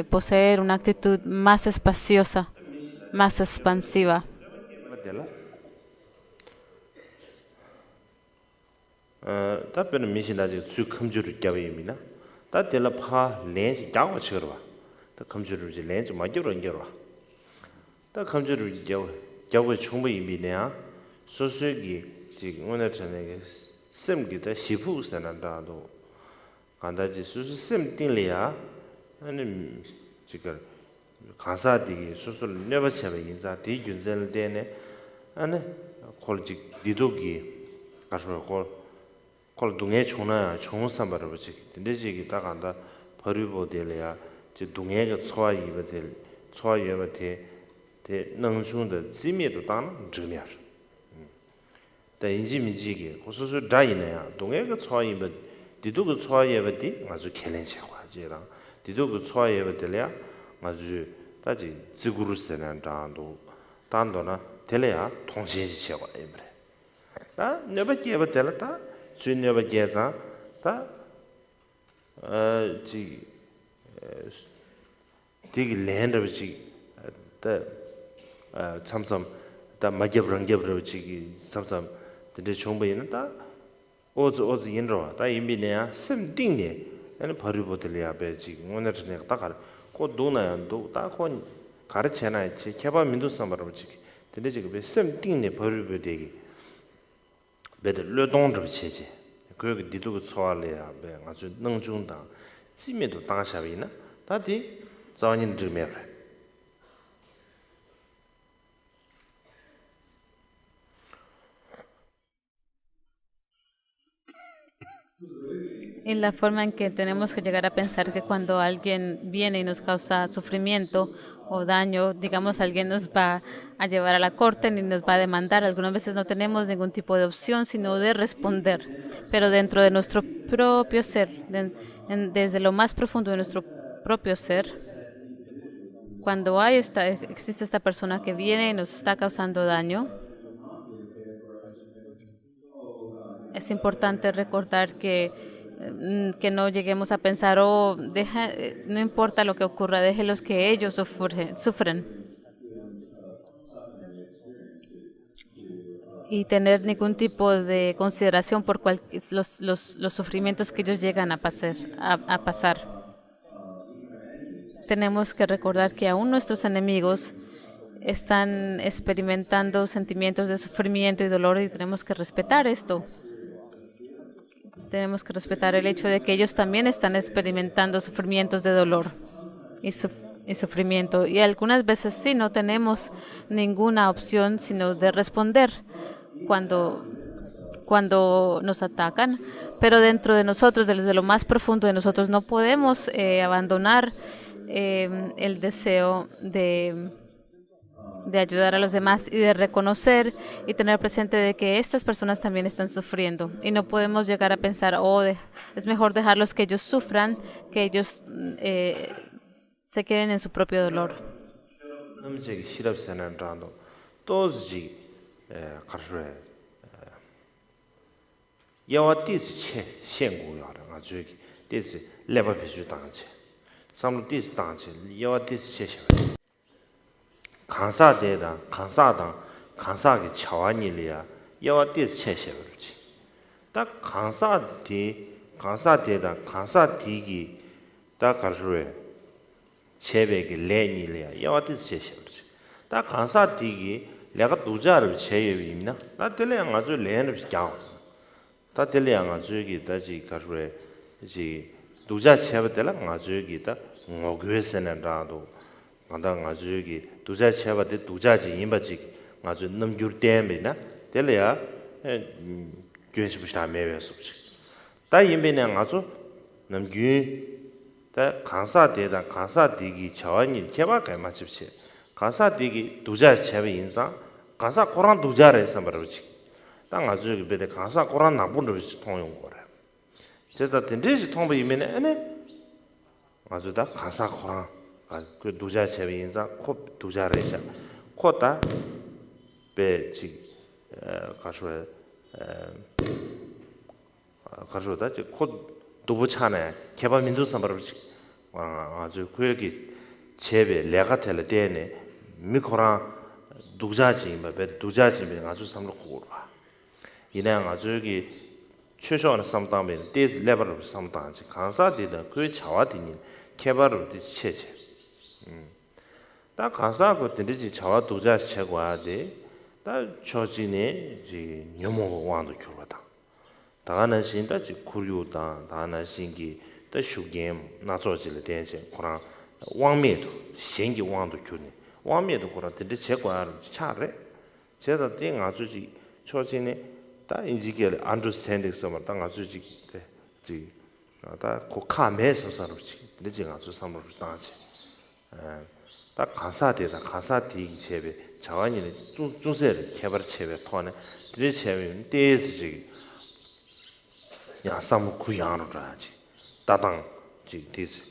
poseer una actitud más espaciosa, más expansiva. 답변은 미신다지 수 컴퓨터를 깨버립니다. 다 텔레파 렌즈 야고 치거라. 다 컴퓨터를 이제 렌즈 맞으러 인겨라. 다 컴퓨터를 야고 충분히 미네야. 소수기 지금 오늘 전에 셈기다 시부스난다도 간다지 수수 셈 띵리야. 아니 지금 가사디 수술 네버체베 인자 디균zel 되네. 아니 콜지 디도기 가서 콜 동해 총나 총삼바를 붙이 근데 지기 딱 간다 버리고 될이야 동해가 초아이버들 초아이버들 대 능중의 지미도 당 증명 대 인지미지게 고소수 다이네야 동해가 초아이버 디도가 초아이버디 아주 켈렌시와지라 디도가 초아이버들이야 아주 다지 지구르스는 단도나 텔레야 통신시와 이브레 다 네버게버 텔레타 주네버게자 다 지 되게 랜드지 다 참삼 다 마gebrangeb르지 참삼 근데 정보에는 다 오즈 인로 다 임비네야 심딩네 아니 버리보들이야 배지 오늘은 내가 딱 알아 고 도나야도 딱고 가르쳐놔 지 개발 민도 삼바르지 근데 지금 배 심딩네 버리보되기 배들 르동도 체제 그 니도 소알이야 배 아주 능중다 지미도 당샤비나 다디 자원인 드메 Y la forma en que tenemos que llegar a pensar que cuando alguien viene y nos causa sufrimiento o daño, digamos, alguien nos va a llevar a la corte ni nos va a demandar. Algunas veces no tenemos ningún tipo de opción, sino de responder. Pero dentro de nuestro propio ser, desde lo más profundo de nuestro propio ser, cuando existe esta persona que viene y nos está causando daño, es importante recordar que no lleguemos a pensar, no importa lo que ocurra, déjelos que ellos sufren. Y tener ningún tipo de consideración por los sufrimientos que ellos llegan a pasar. Tenemos que recordar que aún nuestros enemigos están experimentando sentimientos de sufrimiento y dolor y tenemos que respetar esto. Tenemos que respetar el hecho de que ellos también están experimentando sufrimientos de dolor y sufrimiento. Y algunas veces sí, no tenemos ninguna opción sino de responder cuando nos atacan. Pero dentro de nosotros, desde lo más profundo de nosotros, no podemos abandonar el deseo de ayudar a los demás y de reconocer y tener presente de que estas personas también están sufriendo. Y no podemos llegar a pensar, es mejor dejarlos que ellos sufran, que ellos se queden en su propio dolor. 간사대다 간사당 간사게 차와니리야 야와 데스 체셔버지 딱 간사대다 간사디기 딱 가르르 체베게 레니리야 야와 데스 체셔버지 딱 간사디기 내가 두자를 체여입니다 나 들려양 아주 레는 비자 다 들려양 아주기 다지 가르르 지 두자 체버들라 아주기다 ngogesen다도 간다 아주기 두자 체바데 두자지 임바지 아주 넘줄 때면이나 될래야 교회시부시다 매외서지 다 임베는 아주 넘규 다 간사대다 간사디기 자원이 개발가 맞습시 간사디기 두자 체베 인상 간사 고란 두자를 해서 말하지 땅 아주 베데 간사 고란 나쁜을 통용 거래 제가 된대시 통보 이면에 아니 아주 다 간사 고란 그 두자 체베 인상 코 두자를 해서 코다 베지 가서 가서다 코 도부차네 개발 민주 선발을 아주 그여기 제베 내가 될 때네 미코라 두자지 뭐 두자지 아주 삼로 고로 이랑 아주 여기 최소한 삼당면 데스 레벨을 삼당지 간사되다 그 자와디니 개발을 체제 다 간사고 되지 자와 두자 체과데 다 조진에 지 녀모 왕도 교로다 다가는 신다 지 구류다 다나 신기 더 슈겜 나서질 된제 그런 왕매도 신기 왕도 교네 왕매도 그런 데 체과를 차래 제가 땡 아주지 조진에 다 인지게 understanding 좀 땅 아주지 지 다 고카메서 사르지 되지가 저 삼으로 당치 딱 가사되다 가사디 제베 자원이 중세를 개발 체베 토네 드레 체베 데즈지 야삼 구양으로 하지 따당 지 디스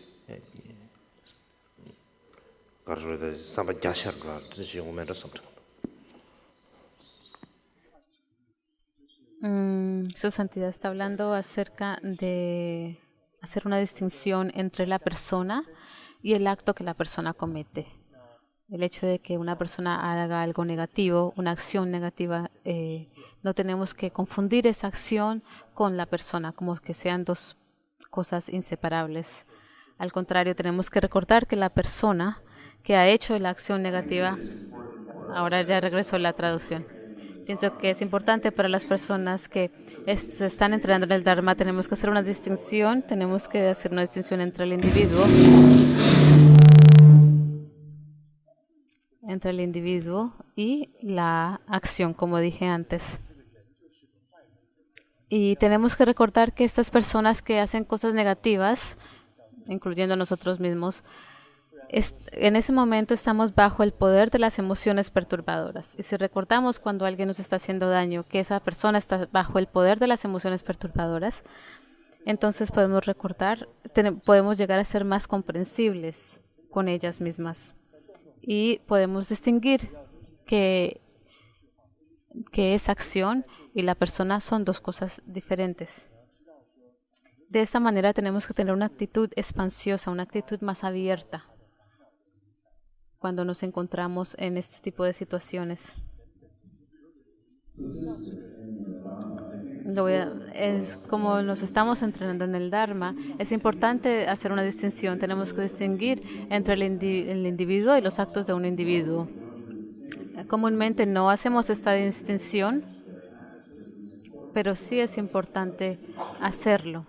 가르르다 삼바 야샤르라 드시 오면서 섬트 Su Santidad está hablando acerca de hacer una distinción entre la persona y el acto que la persona comete. El hecho de que una persona haga algo negativo, una acción negativa, no tenemos que confundir esa acción con la persona, como que sean dos cosas inseparables. Al contrario, tenemos que recordar que la persona que ha hecho la acción negativa, ahora ya regresó la traducción. Pienso que es importante para las personas que se están entrenando en el Dharma, tenemos que hacer una distinción, entre el individuo y la acción, como dije antes. Y tenemos que recordar que estas personas que hacen cosas negativas, incluyendo nosotros mismos, en ese momento estamos bajo el poder de las emociones perturbadoras. Y si recordamos cuando alguien nos está haciendo daño, que esa persona está bajo el poder de las emociones perturbadoras, entonces podemos podemos llegar a ser más comprensibles con ellas mismas. Y podemos distinguir que esa acción y la persona son dos cosas diferentes. De esta manera tenemos que tener una actitud expansiosa, una actitud más abierta cuando nos encontramos en este tipo de situaciones. Es como nos estamos entrenando en el Dharma, es importante hacer una distinción. Tenemos que distinguir entre el individuo y los actos de un individuo. Comúnmente no hacemos esta distinción, pero sí es importante hacerlo.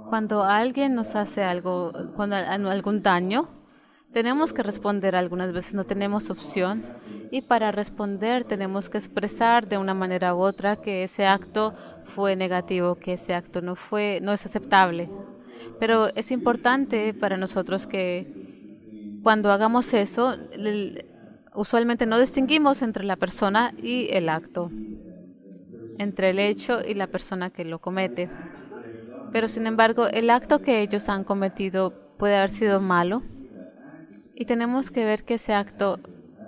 Cuando alguien nos hace algún daño, tenemos que responder. Algunas veces no tenemos opción, y para responder tenemos que expresar de una manera u otra que ese acto fue negativo, que ese acto no es aceptable. Pero es importante para nosotros que cuando hagamos eso, usualmente no distinguimos entre la persona y el acto, entre el hecho y la persona que lo comete. Pero sin embargo, el acto que ellos han cometido puede haber sido malo, y tenemos que ver que ese acto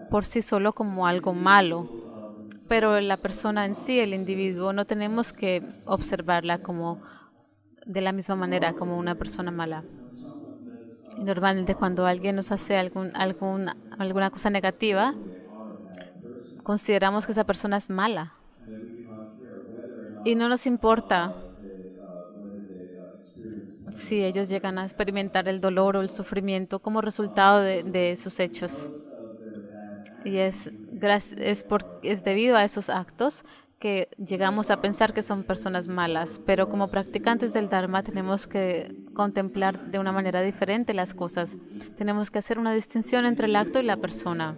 por sí solo como algo malo, pero la persona en sí, el individuo, no tenemos que observarla como de la misma manera como una persona mala. Normalmente cuando alguien nos hace alguna cosa negativa, consideramos que esa persona es mala y no nos importa si ellos llegan a experimentar el dolor o el sufrimiento como resultado de sus hechos. Y es debido a esos actos que llegamos a pensar que son personas malas. Pero como practicantes del Dharma tenemos que contemplar de una manera diferente las cosas. Tenemos que hacer una distinción entre el acto y la persona.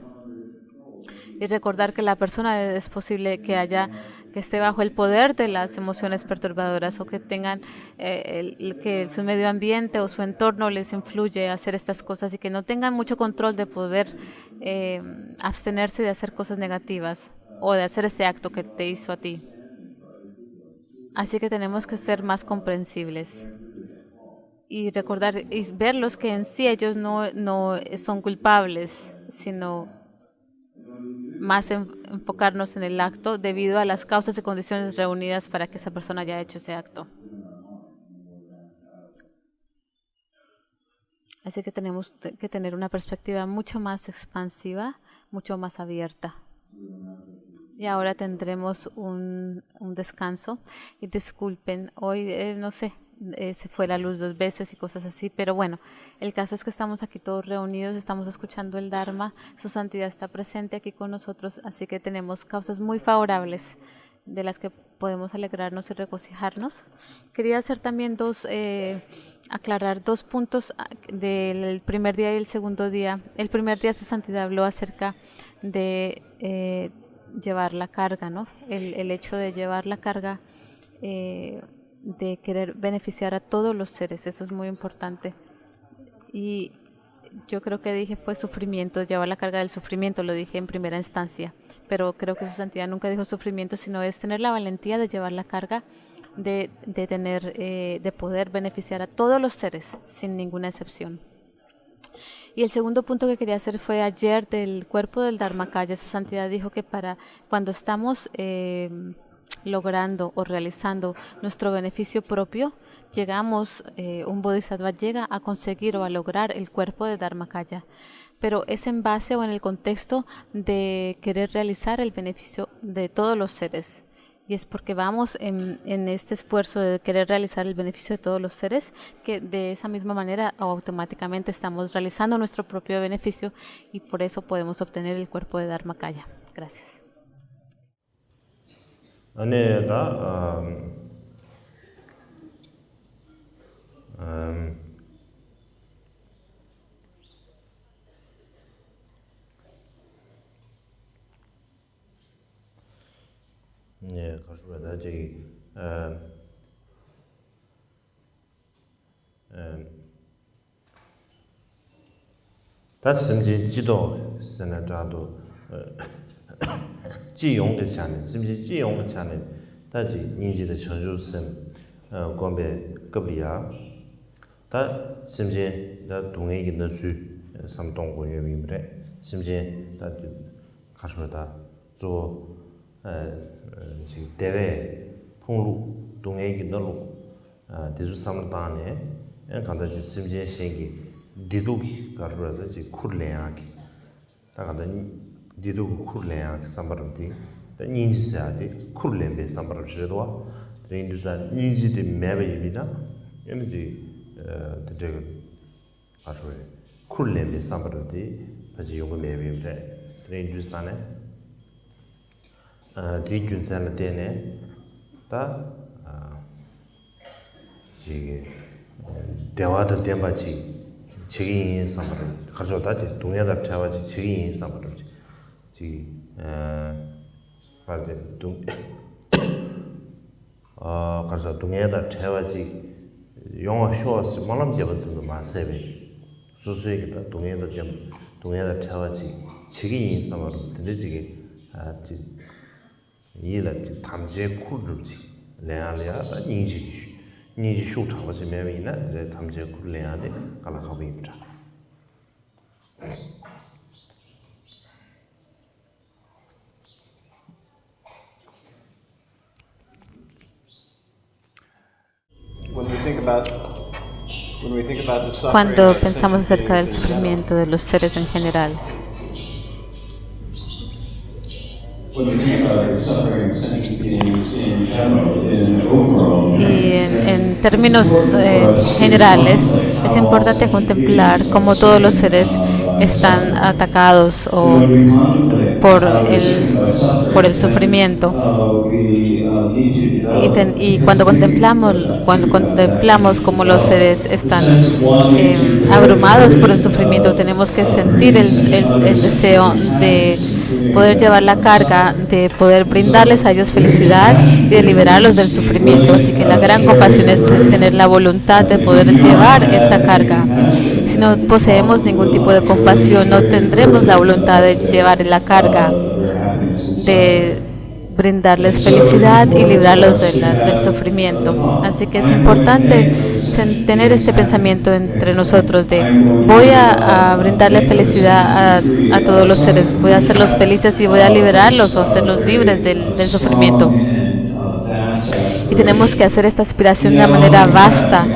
Y recordar que la persona es posible que esté bajo el poder de las emociones perturbadoras, o que tengan que su medio ambiente o su entorno les influye a hacer estas cosas, y que no tengan mucho control de poder abstenerse de hacer cosas negativas o de hacer ese acto que te hizo a ti. Así que tenemos que ser más comprensibles y recordar y verlos que en sí ellos no son culpables, sino más enfocarnos en el acto debido a las causas y condiciones reunidas para que esa persona haya hecho ese acto. Así que tenemos que tener una perspectiva mucho más expansiva, mucho más abierta. Y ahora tendremos un descanso. Y disculpen, hoy no sé, se fue la luz 2 veces y cosas así, pero bueno, el caso es que estamos aquí todos reunidos, estamos escuchando el Dharma, su santidad está presente aquí con nosotros, así que tenemos causas muy favorables de las que podemos alegrarnos y regocijarnos. Quería hacer también aclarar 2 puntos del primer día y el segundo día. El primer día su santidad habló acerca de llevar la carga, ¿no? El hecho de llevar la carga de querer beneficiar a todos los seres. Eso es muy importante. Y yo creo que dije fue sufrimiento, llevar la carga del sufrimiento, lo dije en primera instancia, pero creo que su santidad nunca dijo sufrimiento, sino es tener la valentía de llevar la carga de poder beneficiar a todos los seres sin ninguna excepción. Y el segundo punto que quería hacer fue ayer del cuerpo del Dharmakaya. Su santidad dijo que para cuando estamos logrando o realizando nuestro beneficio propio, un bodhisattva llega a conseguir o a lograr el cuerpo de Dharmakaya. Pero es en base o en el contexto de querer realizar el beneficio de todos los seres. Y es porque vamos en este esfuerzo de querer realizar el beneficio de todos los seres, que de esa misma manera automáticamente estamos realizando nuestro propio beneficio y por eso podemos obtener el cuerpo de Dharmakaya. Gracias. 네, 가수가 저기 다 심지 지도 세나자도 既用的下面，甚至既用的下面，但是年纪的成熟生，光别隔壁啊，但甚至那东北的书，什么东国原名不的，甚至他就他说他做这台湾碰路东北的路，这是什么单呢？看到就甚至现个地图去，他说他就苦练啊去，他看到디도 쿨레야 삼바름디 닌지사데 쿨렘베 삼바름시도와 드인두사 닌지데 메베입니다. 에너지 데가 아주에 쿨렘베 삼바름디 바지 용거 메베입니다. 드인두사네 디균산에 되네 다 지게 대화도 된바지 책임 삼바름 가져다지 동해다 차와지 책임 삼바름지 발제 동 가서 동해다 채워지 영어 쇼스 말람 잡았으면 마세베 소소에다 동해다 채워지 지기 인사마로 되지게 이라 담제 쿨르지 레알이야 니지 쇼 잡아지 매미나 담제 쿨 레알에 갈라가고 있다. Cuando pensamos acerca del sufrimiento de los seres en general, y en términos generales, es importante contemplar cómo todos los seres están atacados por el sufrimiento. Y cuando contemplamos cómo los seres están abrumados por el sufrimiento, tenemos que sentir el deseo de poder llevar la carga, de poder brindarles a ellos felicidad y de liberarlos del sufrimiento. Así que la gran compasión es tener la voluntad de poder llevar esta carga. Si no poseemos ningún tipo de compasión, no tendremos la voluntad de llevar la carga, de brindarles felicidad y librarlos del sufrimiento. Así que es importante tener este pensamiento entre nosotros de voy a brindarle felicidad a todos los seres, voy a hacerlos felices y voy a liberarlos o hacerlos libres del sufrimiento. Y tenemos que hacer esta aspiración de una manera vasta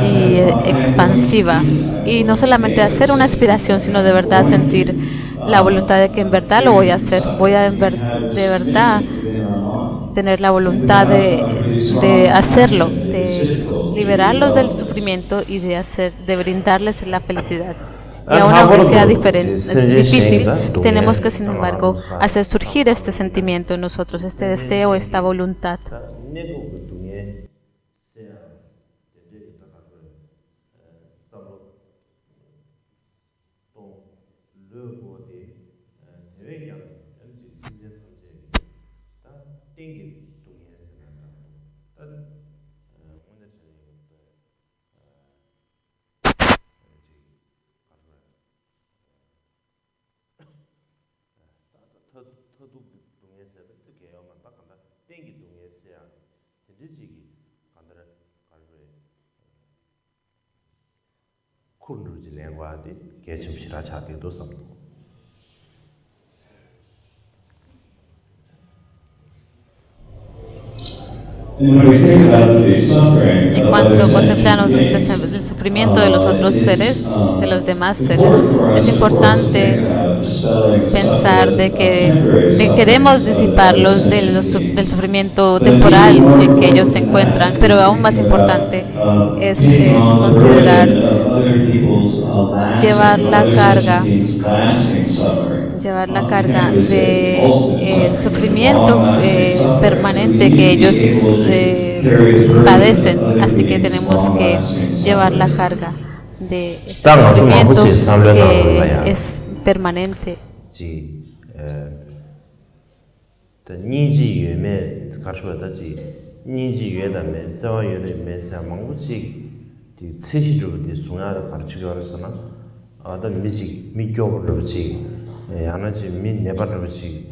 y expansiva. Y no solamente hacer una aspiración, sino de verdad sentir la voluntad de que en verdad lo voy a hacer. Voy a de verdad tener la voluntad de hacerlo, de liberarlos del sufrimiento y de brindarles la felicidad. Y aun aunque sea difícil, tenemos que, sin embargo, hacer surgir este sentimiento en nosotros, este deseo, esta voluntad. 터도 동에서 어떻게 하면 딱 간다 땡기 동에서야 진지기 간다라 가르에 쿤루지 랭과디 개침시라 차대도 섬 Y cuando contemplamos el sufrimiento de los otros seres, de los demás seres, es importante pensar de que queremos disiparlos del sufrimiento temporal en que ellos se encuentran, pero aún más importante es considerar llevar la carga del sufrimiento permanente que ellos padecen, así que tenemos que llevar la carga de este sufrimiento que es permanente. 야나지 민 네바르지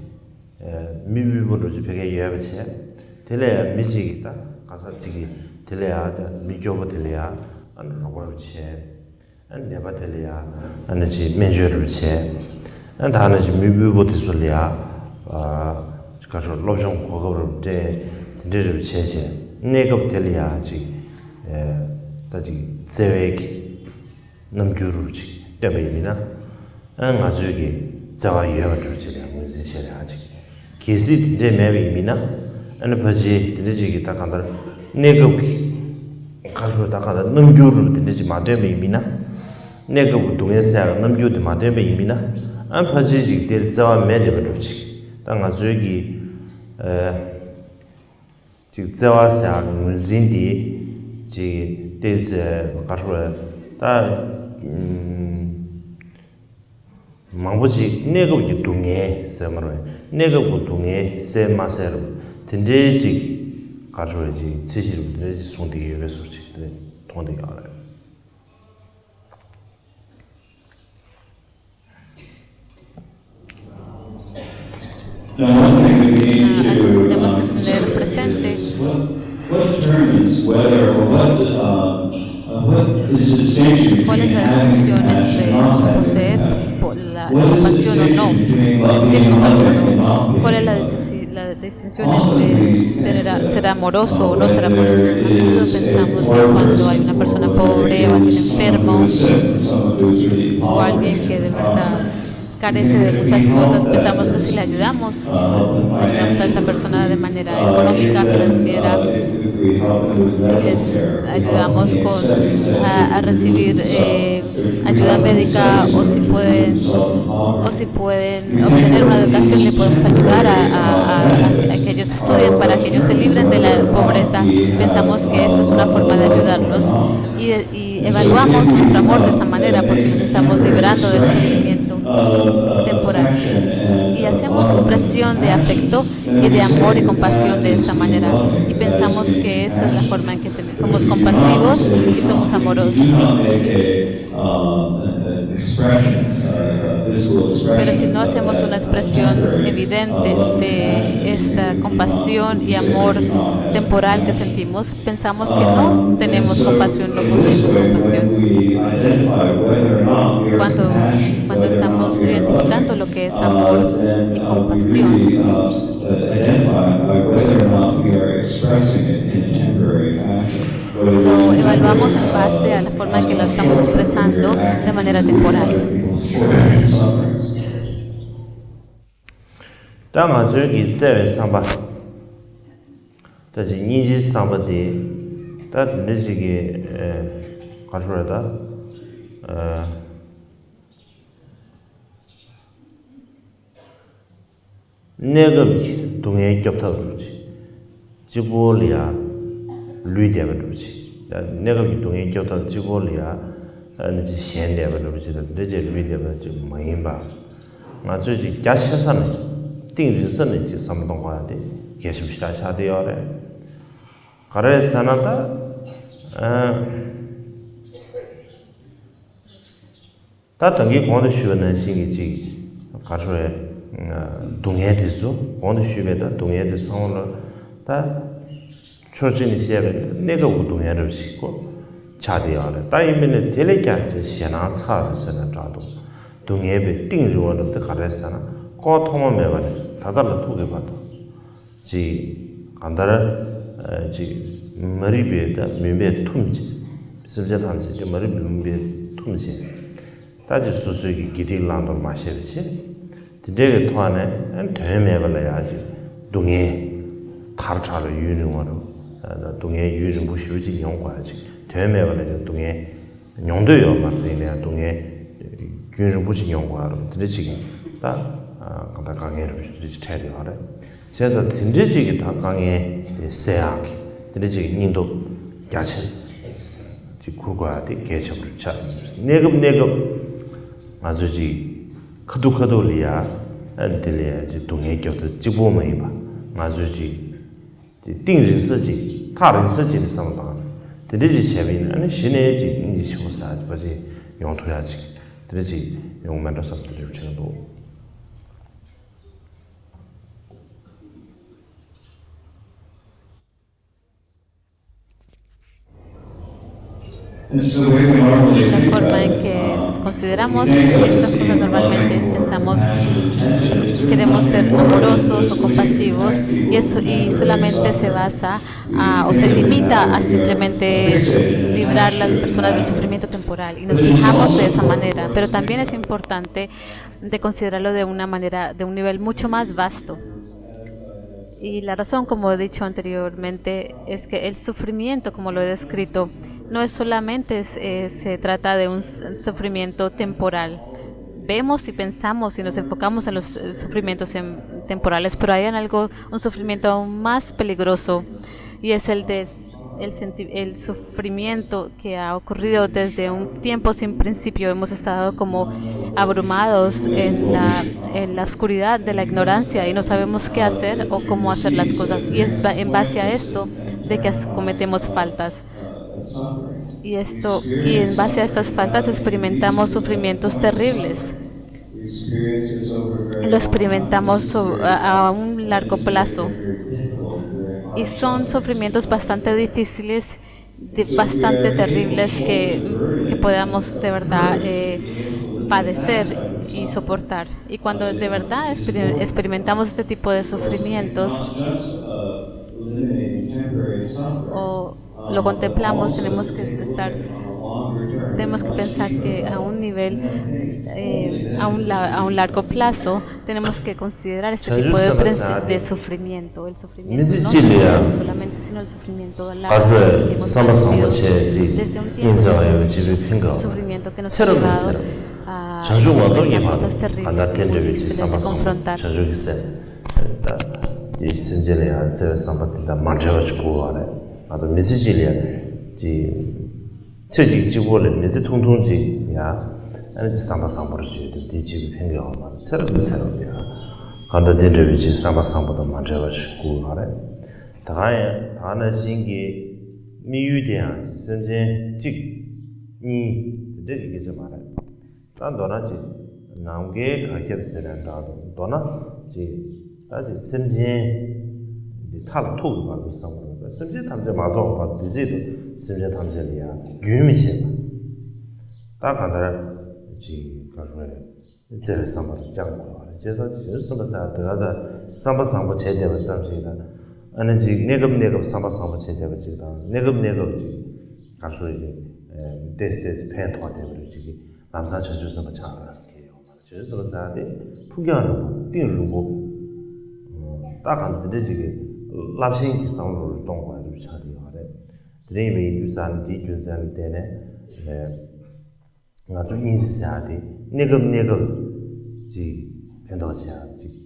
미비보르지 베게 예야베체 텔레 미지기다 가사지기 텔레아다 미교보 텔레아 안 로고르체 안 네바텔레아 안지 멘저르체 안 다나지 미비보디 솔리아 가서 로종 고거를 때 데르체체 네급 텔레아지 다지 제웨기 남주르지 때베이나 안 아주기 자와 예화를 지내고 있으셔야 하지. 기시 데 매비미나 안 버지 드리지기 딱한다. 내가 가서 딱한다. 넘주를 드리지 마되미미나 내가 동에서 넘주도 마되미미나 안 버지지 될 자와 매되버지. 당 아주기 지 자와서 문진디 지 데제 가서 다 망보지 내가부지 동에 세마로 내가부 동에 세마세로 든데지 가져야지 지시로 든데지 손대기 위해서 지들 통되게 알아요. Algo tenemos que tener presente. What determines whether or what is substantiated ¿Cuál es between la having distinción compassion entre and not having poseer compassion? la What is the compasión o no? distinction between Sentir being compasión loving o and no. not ¿Cuál es being la distinción entre ser amoroso o no ser amoroso? A menudo pensamos que cuando hay una persona pobre o alguien enfermo o alguien que de verdad carece de muchas cosas, pensamos que si le ayudamos a esa persona de manera económica, financiera, si les ayudamos a recibir ayuda médica o si pueden obtener una educación, le podemos ayudar a que ellos estudien para que ellos se libren de la pobreza. Pensamos que esto es una forma de ayudarlos y evaluamos nuestro amor de esa manera porque los estamos liberando del sufrimiento temporal y hacemos expresión de afecto y de amor y compasión de esta manera y pensamos que esa es la forma en que somos compasivos y somos amorosos. Pero si no hacemos una expresión evidente de esta compasión y amor temporal que sentimos, pensamos que no tenemos compasión, no poseemos compasión. Cuando estamos identificando lo que es amor y compasión, lo evaluamos en base a la forma en que lo estamos expresando de manera temporal. 당아 저기 제외 상바 다지 니지 상바디 다 느지기 가서라다 내가 동해 겹다 그러지 지고리아 루이데가 그러지 내가 동해 겹다 지고리아 아니 현대가 그러지 되게 루이데가 좀 많이 봐 맞지 자세사는 定日生的几什么东西的，给什么其他下的要的，个人生那的，他等于光的学能心理机，他说的， 동해 디수 어느 슈베다 동해 디수 상으로 다 초진이 시에 내가 우동해를 시고 차디야래 따이면은 텔레캬 시나 차르스는 자도 동해베 띵르원도 가르스나 고통만 매바네 다달라 투게 봐도 지 안다라 지 머리베다 민베 툼지 실제 담지 지 머리 민베 툼지 다지 수수기 기딜란도 마셔지 디데게 토안에 안 되매발야지 동해 가르차로 유능으로 동해 유능 무시우지 연구하지 되매발야 동해 용도요 말이네 동해 유능 무시 연구하러 드리지 다 간다 강해를 주지 차려 하래 제가 진지지기 다 강해 세약 드리지 인도 야채 지 구과디 개념을 차 내급 아주지 커도리아 안들이야 지 동해교도 지보면 봐 아주지 띵진스지 타른스지 상당 드리지 세비는 아니 신의지 인지 쇼사 버지 용토야지 드리지 용만도 섭들을 정도 It's the way we normally La think forma en about que consideramos estas cosas normalmente es pensamos queremos ser amorosos o compasivos y eso y solamente se basa o se limita a simplemente librar las personas del sufrimiento temporal y nos fijamos de esa manera, pero también es importante de considerarlo de una manera, de un nivel mucho más vasto. Y la razón, como he dicho anteriormente, es que el sufrimiento, como lo he descrito, no es solamente se trata de un sufrimiento temporal. Vemos y pensamos y nos enfocamos en los sufrimientos temporales, pero hay un sufrimiento aún más peligroso y es el sufrimiento que ha ocurrido desde un tiempo sin principio. Hemos estado como abrumados en la oscuridad de la ignorancia y no sabemos qué hacer o cómo hacer las cosas. Y es en base a esto de que cometemos faltas. Y en base a estas faltas experimentamos sufrimientos terribles. Lo experimentamos a un largo plazo. Y son sufrimientos bastante difíciles, bastante terribles que podamos de verdad padecer y soportar. Y cuando de verdad experimentamos este tipo de sufrimientos o lo contemplamos, tenemos que pensar que a un nivel, a un largo plazo, tenemos que considerar este tipo de sufrimiento. El sufrimiento no solamente, sino el sufrimiento largo que hemos padecido desde un tiempo, un sufrimiento que nos ha llevado a experimentar cosas terribles y muy difíciles de confrontar. 아도 미지질이야 지 체지 지고를 미지 통통지야 아니 삼바삼버지 디지 팽겨마 새로야 간다 데르비지 삼바삼보다 만져가지고 하래 다네 신기 미유대야 선제 직니 되게 좀 알아 난 너나지 나오게 가격세란다도 너나 지 아주 선제 탈 토고 받고 상으로 심지 탐제 맞아 봐 디지도 심지 탐제리야 유미체 다 간다 지 가서 이제 상바를 잡고 제가 지금서 다다 상바 제대로 잠시다 아니 지 내급 상바 제대로 지다 내급 지 가서 이제 데스 팬토가 되고 지기 남산 전주서 차라스게요 저서 사데 풍경하는 띵르고 딱 간데 지기 랍싱기 상으로 동과를 처리하래. 드레이베 유산 디준산 때네 아주 인스야디 내급 지 변도차 지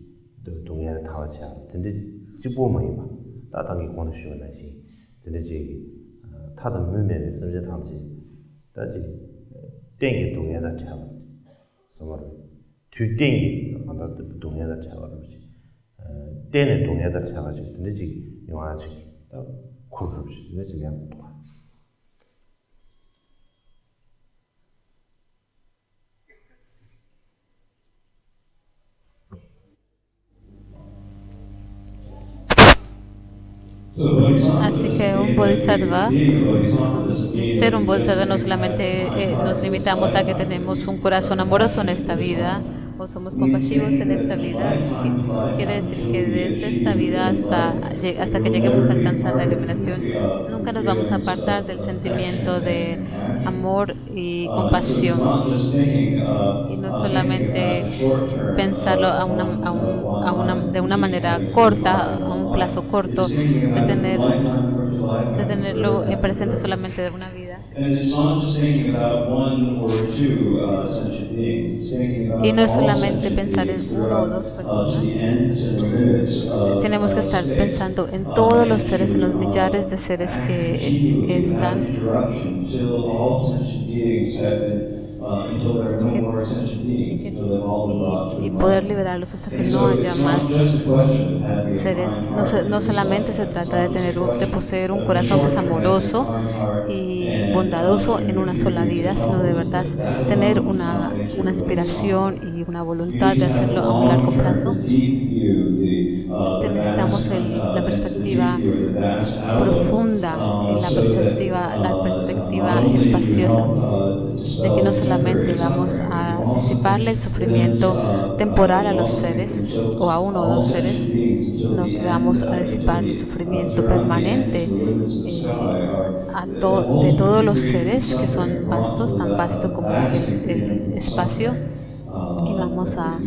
동해를 타와차 근데 지보면 봐. 따당이 권수요나시 근데 지 타던 물면에 쓰지 탐지 다지 땡기 동해다 차. 서로 뒤땡기 만다 동해다 차가지고 때는 동해다 차가지고 근데 지금 영화지 쿠르스 근데 지금 또 So bodhisattva, Así que un bodhisattva, being a bodhisattva doesn't mean ser un that bodhisattva no solamente nos limitamos a que tenemos un corazón amoroso en esta vida o somos compasivos en esta vida. Quiere decir que desde esta vida hasta que lleguemos a alcanzar la iluminación, nunca nos vamos a apartar del sentimiento de amor y compasión. not just thinking Y no at solamente the short term, pensarlo de una manera corta, a un plazo corto, de tenerlo presente solamente de una vida. and it's not just thinking about one or two sentient beings. It's thinking about Y no es all solamente sentient pensar en beings uno o dos to personas. the ends and the limits of Tenemos que estar space. pensando en todos los seres, en los millares de seres que están, Interruption till all sentient beings have been, until there are no more sentient beings, until they've all been brought to y enlightenment. poder liberarlos hasta que And no so haya it's not más just a question of having a seres. kind No, heart. no solamente se trata de de poseer un corazón que es amoroso y bondadoso en una sola vida, sino de verdad tener una aspiración y una voluntad de hacerlo a un largo plazo. Necesitamos la perspectiva profunda, la perspectiva espaciosa, de que no solamente vamos a disiparle el sufrimiento temporal a los seres o a uno o dos seres, sino que vamos a disipar el sufrimiento permanente de todos los seres que son vastos, tan vasto como el espacio, y vamos a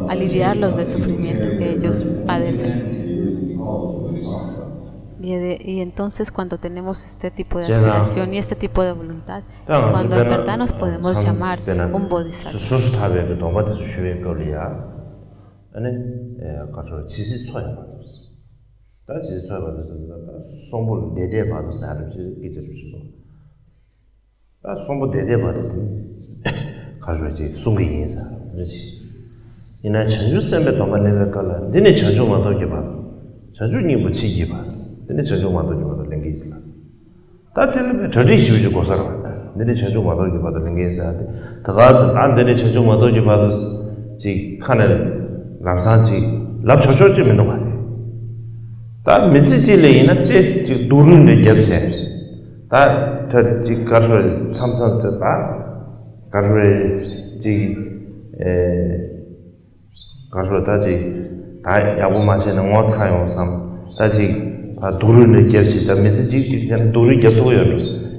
aliviarlos del sufrimiento que ellos padecen. Y entonces cuando tenemos este tipo de aspiración y este tipo de voluntad, es cuando en verdad nos podemos llamar un bodhisattva. Dene chanchu mato ki bada lengi isla. Da tene chanchi shivu go sara bada. Dene chanchu mato ki bada lengi isla. Taga dan dene chanchu mato ki bada ji khane lamsan ji lab chocho ji mendo bada. Da misi ji le ina te ji durun de gyabse. Da ta ji karshwe samsan ta karshwe ji karshwe ta ji da yabu ma che na ngo chayo sam ta ji 도르는 결시다 메시지 그냥 도르 겹도요.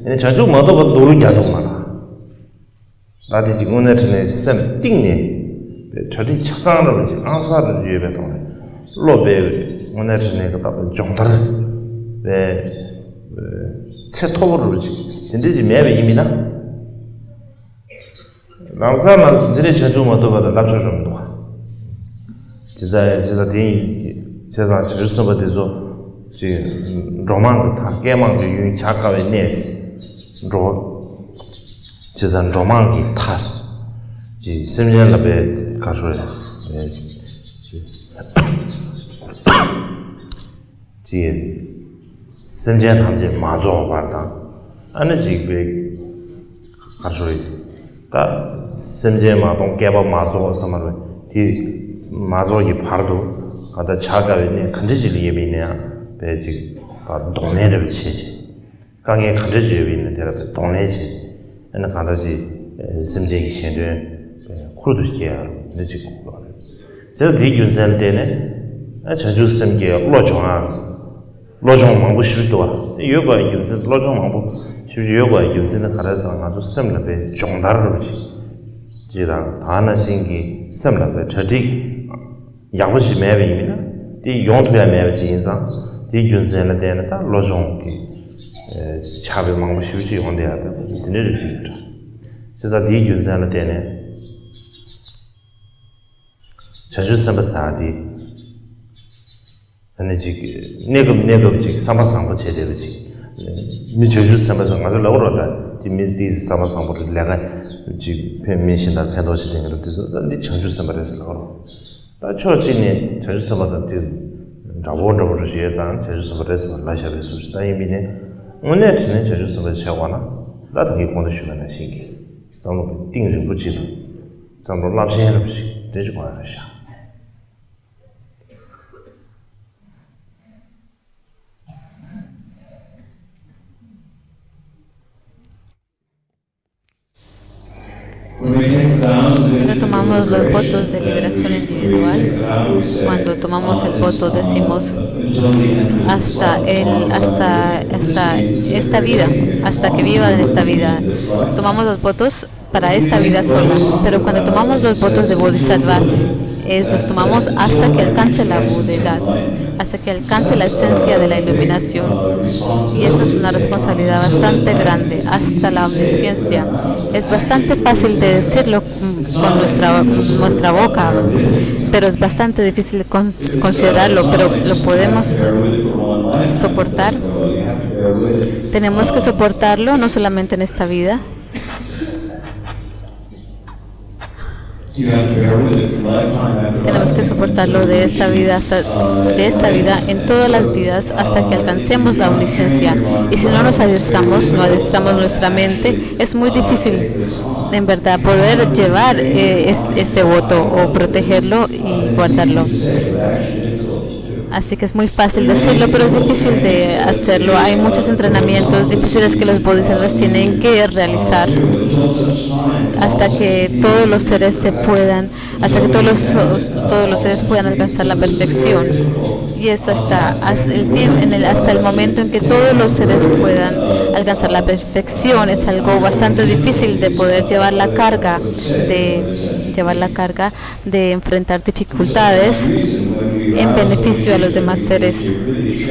근데 자주 뭐도 도르 겹도 많아. 나한테 지금 오늘은 쌤 띵네. 저기 책상으로 이제 안사를 위에 동 로베 오늘은 그다 정달 왜 채토를 지 근데지 매매 이미나 남사만 이제 자주 뭐도 받아 납쳐 좀 둬. 진짜 대 세상 지르서 버대서 지 로망 다 깨망 유 작가의 네스 로 지산 로망기 타스 지 세미엘라베 가쇼에 지 선제 탐제 마조 바다 아니지베 가쇼에 다 선제 마동 깨바 마조 사마로 디 마조기 바르도 가다 작가의 네 컨디지리 예비냐 배지 바 동네를 치지 강에 간저지에 있는 데라서 동네지 에는 가다지 심제기 신데 쿠르드시야 내지 고로 제가 대균산 때는 전주 심게 로종 망부 싶도와 요가 윤진 로종 망부 싶지 요가 윤진의 가라서 아주 심라베 종다를 지 지랑 다나 신기 심라베 저디 야부시 매비이나 디 용토야 매비지 인상 디 균선에 대한 다 로종기 차별 망부 쉽지 온데야 되는 식이죠. 그래서 디 균선에 대한 자주 삼바사디 아니 지 내급 지 삼바상부 제대로지 미 자주 삼바상 아주 라오라다 디 미디 삼바상부를 내가 지 페미신다 페도시 되는 것도 디 자주 삼바에서 라오 다 초진이 자주 삼바다 자본적으로 시에장 제주스버에서 라샤베 수시다 이미네 오늘 전에 제주스버 샤와나 나도 이 공부시는 시기 상로 띵지 부지도 상로 랍신을 부지 되지 거야 Cuando tomamos los votos de liberación individual, cuando tomamos el voto decimos hasta esta vida, hasta que viva en esta vida. Tomamos los votos para esta vida sola, pero cuando tomamos los votos de Bodhisattva, los tomamos hasta que alcance la budeidad, hasta que alcance la esencia de la iluminación. Y eso es una responsabilidad bastante grande, hasta la omnisciencia. Es bastante fácil de decirlo con nuestra boca, pero es bastante difícil considerarlo, pero lo podemos soportar. Tenemos que soportarlo no solamente en esta vida. Tenemos que soportarlo de esta vida en todas las vidas hasta que alcancemos la omnisciencia. Y si no nos adiestramos, no adiestramos nuestra mente, es muy difícil en verdad poder llevar este voto o protegerlo y guardarlo. Así que es muy fácil decirlo, pero es difícil de hacerlo. Hay muchos entrenamientos difíciles que los bodhisattvas tienen que realizar hasta que todos los seres puedan alcanzar la perfección. Y eso hasta el momento en que todos los seres puedan alcanzar la perfección es algo bastante difícil de poder llevar la carga de enfrentar dificultades en beneficio a los demás seres.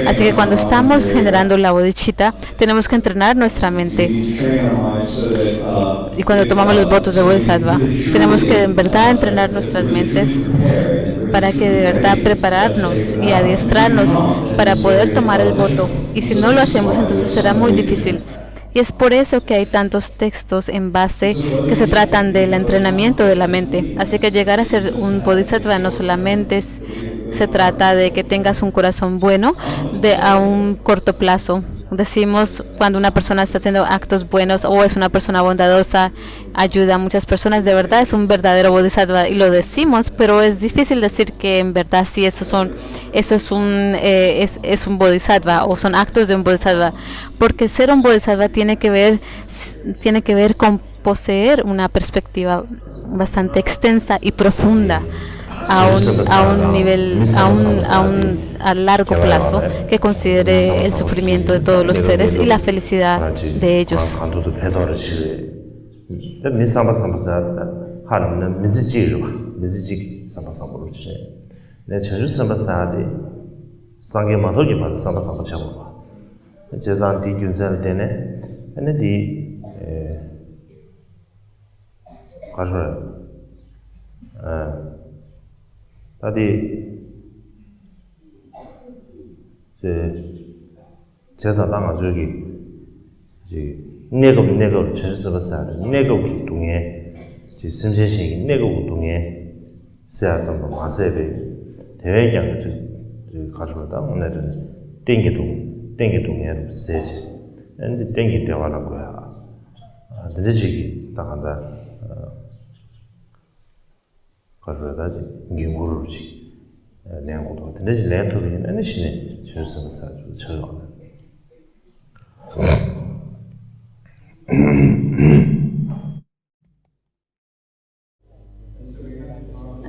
Así que cuando estamos generando la bodhicitta, tenemos que entrenar nuestra mente. Y cuando tomamos los votos de Bodhisattva, tenemos que en verdad entrenar nuestras mentes para que de verdad prepararnos y adiestrarnos para poder tomar el voto. Y si no lo hacemos, entonces será muy difícil. Y es por eso que hay tantos textos en base que se tratan del entrenamiento de la mente. Así que llegar a ser un bodhisattva no solamente se trata de que tengas un corazón bueno a un corto plazo. Decimos cuando una persona está haciendo actos buenos o es una persona bondadosa, ayuda a muchas personas, de verdad es un verdadero bodhisattva y lo decimos, pero es difícil decir que en verdad sí es un bodhisattva o son actos de un bodhisattva, porque ser un bodhisattva tiene que ver con poseer una perspectiva bastante extensa y profunda a largo plazo, que considere el sufrimiento de todos los seres y la felicidad de ellos.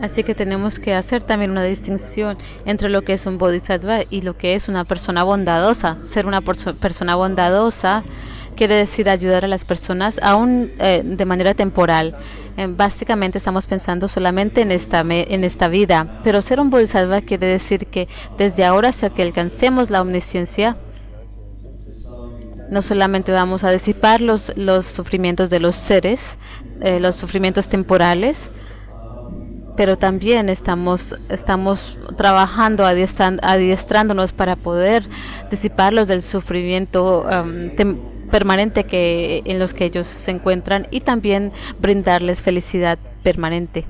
Así que tenemos que hacer también una distinción entre lo que es un bodhisattva y lo que es una persona bondadosa. Ser una persona bondadosa quiere decir ayudar a las personas aún de manera temporal. Básicamente estamos pensando solamente en esta vida, pero ser un bodhisattva quiere decir que desde ahora hasta que alcancemos la omnisciencia, no solamente vamos a disipar los sufrimientos de los seres, los sufrimientos temporales, pero también estamos trabajando, adiestrándonos para poder disiparlos del sufrimiento permanente en los que ellos se encuentran y también brindarles felicidad permanente.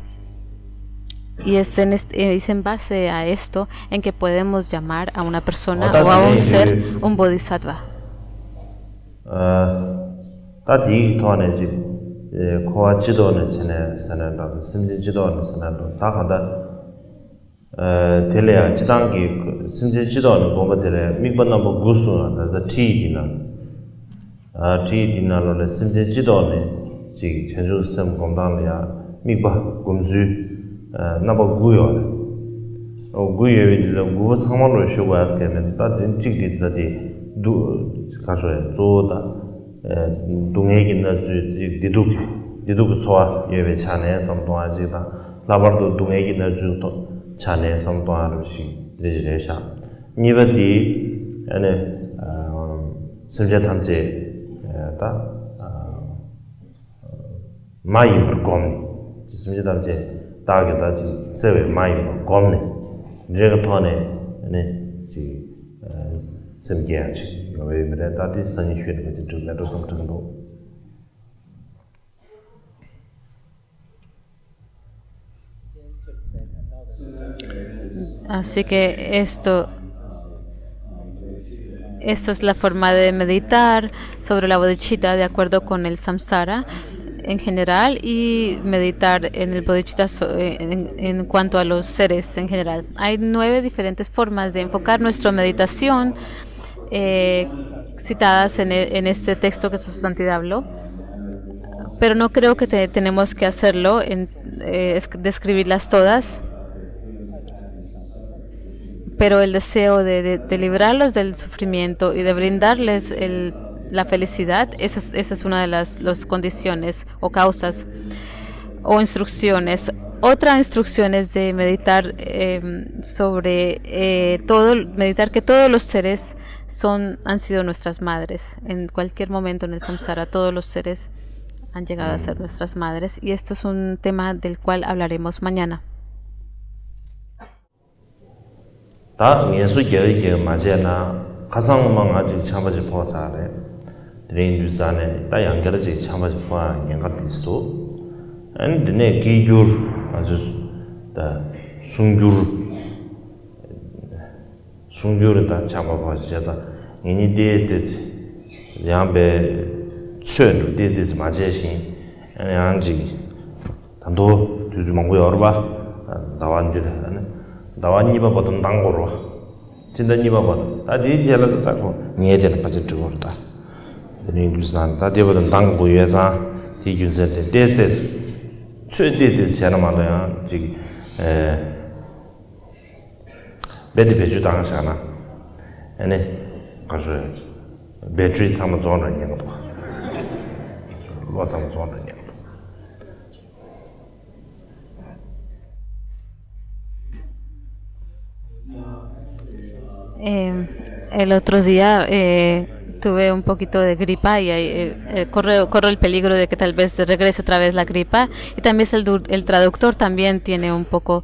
Y es en base a esto en que podemos llamar a una persona o a un ser un bodhisattva. kowa jido ne chene sananda simji jido ne sananda ta khanda tele ya jidangi simji jido ne bomba tele mikba nambo gusu na da ti dina lo le simji jido ne 지 전주 셈 공단이야 미바 공주 나바 구요 구요를 구 상만으로 쉬고 왔으면 다든 찍디다디 두 가서에 조다 동해기나 주 디두 소아 예외 차내 섬동아지다 라바도 동해기나 주도 차내 섬동아르시 드리지레샤 니버디 아네 심지어 탐제 다 마이버 곰니 심지어 탐제 다게다지 제외 마이버 곰니 제가 토네 네 심게야지 왜 그래 다디 선이 쉬는 거지 들려도 something도 Así que esta es la forma de meditar sobre la bodhicitta de acuerdo con el samsara en general y meditar en el bodhicitta en cuanto a los seres en general. Hay 9 diferentes formas de enfocar nuestra meditación citadas en este texto que su santidad habló, pero no creo que tenemos que hacerlo, describirlas todas. Pero el deseo de librarlos del sufrimiento y de brindarles la felicidad, esa es una de las condiciones o causas o instrucciones. Otra instrucción es de meditar meditar que todos los seres han sido nuestras madres. En cualquier momento en el samsara, todos los seres han llegado a ser nuestras madres. Y esto es un tema del cual hablaremos mañana. 다 년수 계획에 맞이나 가상망 아직 참아지 보자래 드린 유산에 다 연결지 참아지 보아 연결 있어 안드네 기규 아주 다 숭규를 참아 보자자 이니 데데스 양배 쳔 데데스 맞이신 아니 안지 단도 두주망고 열어봐 나완들 다완니바 보던 당고로 진짜 니바 보던 다디 제라도 타고 니에들 빠지고 그러다 드니 유산 다디 보던 당고 위에서 디균세데 데스 최대데 세나마도야 지 베디 베주 당사나 아니 가서 배터리 참아 좋아하는 거 봐. 뭐 참아 좋아하는 거. El otro día tuve un poquito de gripa y corro el peligro de que tal vez regrese otra vez la gripa. Y también el traductor también está un poco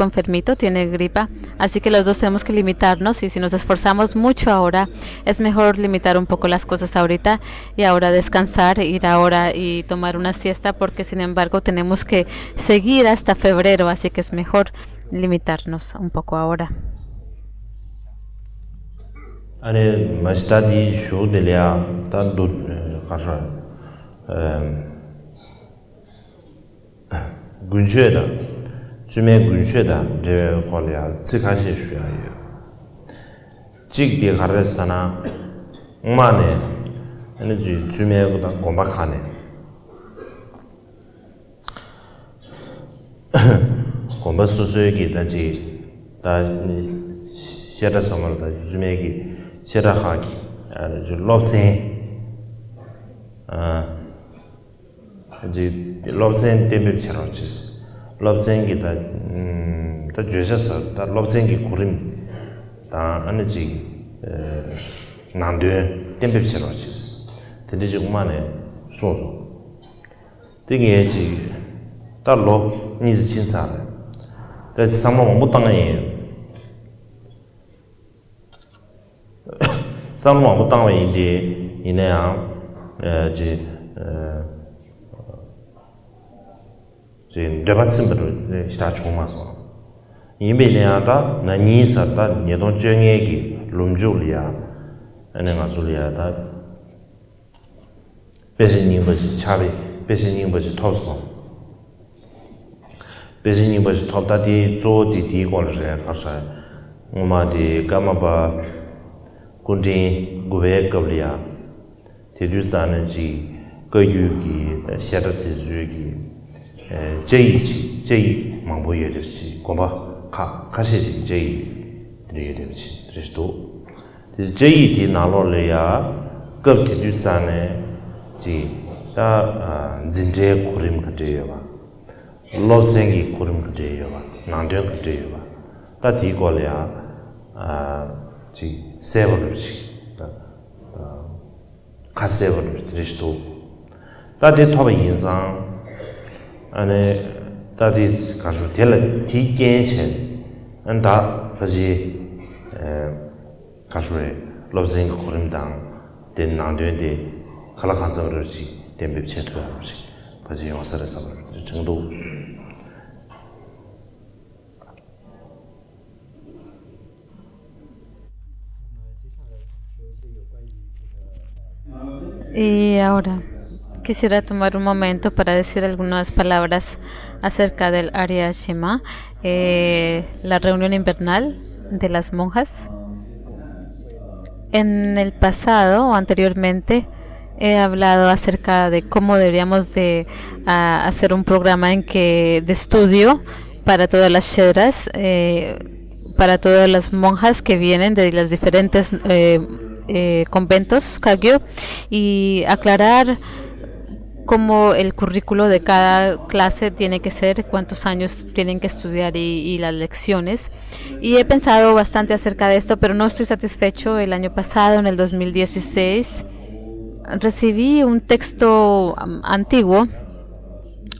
enfermito, tiene gripa. Así que los dos tenemos que limitarnos y si nos esforzamos mucho ahora, es mejor limitar un poco las cosas ahorita y ahora descansar, ir ahora y tomar una siesta porque sin embargo tenemos que seguir hasta febrero, así que es mejor limitarnos un poco ahora. 아니 마스타디 쇼델이야 단도 가서 군쉐다 주메 군쉐다 제 콜이야 지카시 쉬어요 직디 가르스나 엄마네 에너지 주메보다 공박하네 공부 수수에게 단지 다 시에다 섬을다 주메기 시라하기 아주 롭센 이제 롭센 때문에 처럼지스 롭센기다 다 주셔서 다 롭센기 구림 다 아니지 난데 때문에 처럼지스 근데 정말에 소소 되게지 달로 니즈 진짜 다 상황 못 당해 상황 못 당해인데 이내야 제 대바침으로 시다 조마서 이메냐다 나니사다 예동 정예기 룸줄이야 아내가 줄이야다 배신님 버지 차비 배신님 버지 토스 배신님 버지 토다디 조디 디고르제 가서 오마디 까마바 군디 구베 거리야 테두사는지 거유기 샤르티즈기 제이 망보여 되지 고바 가시지 제이 되게 되지 그래도 제이 디 나로래야 급지주산에 지다 진제 고림 그대요 봐 로생기 고림 그대요 봐 난된 그대요 봐다 디고래야 지 세버르지 가세버르 그래도 다들 토바 인상 안에 다들 가서 될 티겐체 안다 가지 가서에 로징 코림당 된 나한테 칼라칸서르지 덴베 체트르지 가지 영사를 삼을 정도 Y ahora quisiera tomar un momento para decir algunas palabras acerca del Arya Shema, la reunión invernal de las monjas. En el pasado o anteriormente he hablado acerca de cómo deberíamos de hacer un programa de estudio para todas las shedras, para todas las monjas que vienen de los diferentes conventos Kagyu, y aclarar cómo el currículo de cada clase tiene que ser, cuántos años tienen que estudiar y las lecciones. Y he pensado bastante acerca de esto, pero no estoy satisfecho. El año pasado, en el 2016, recibí un texto antiguo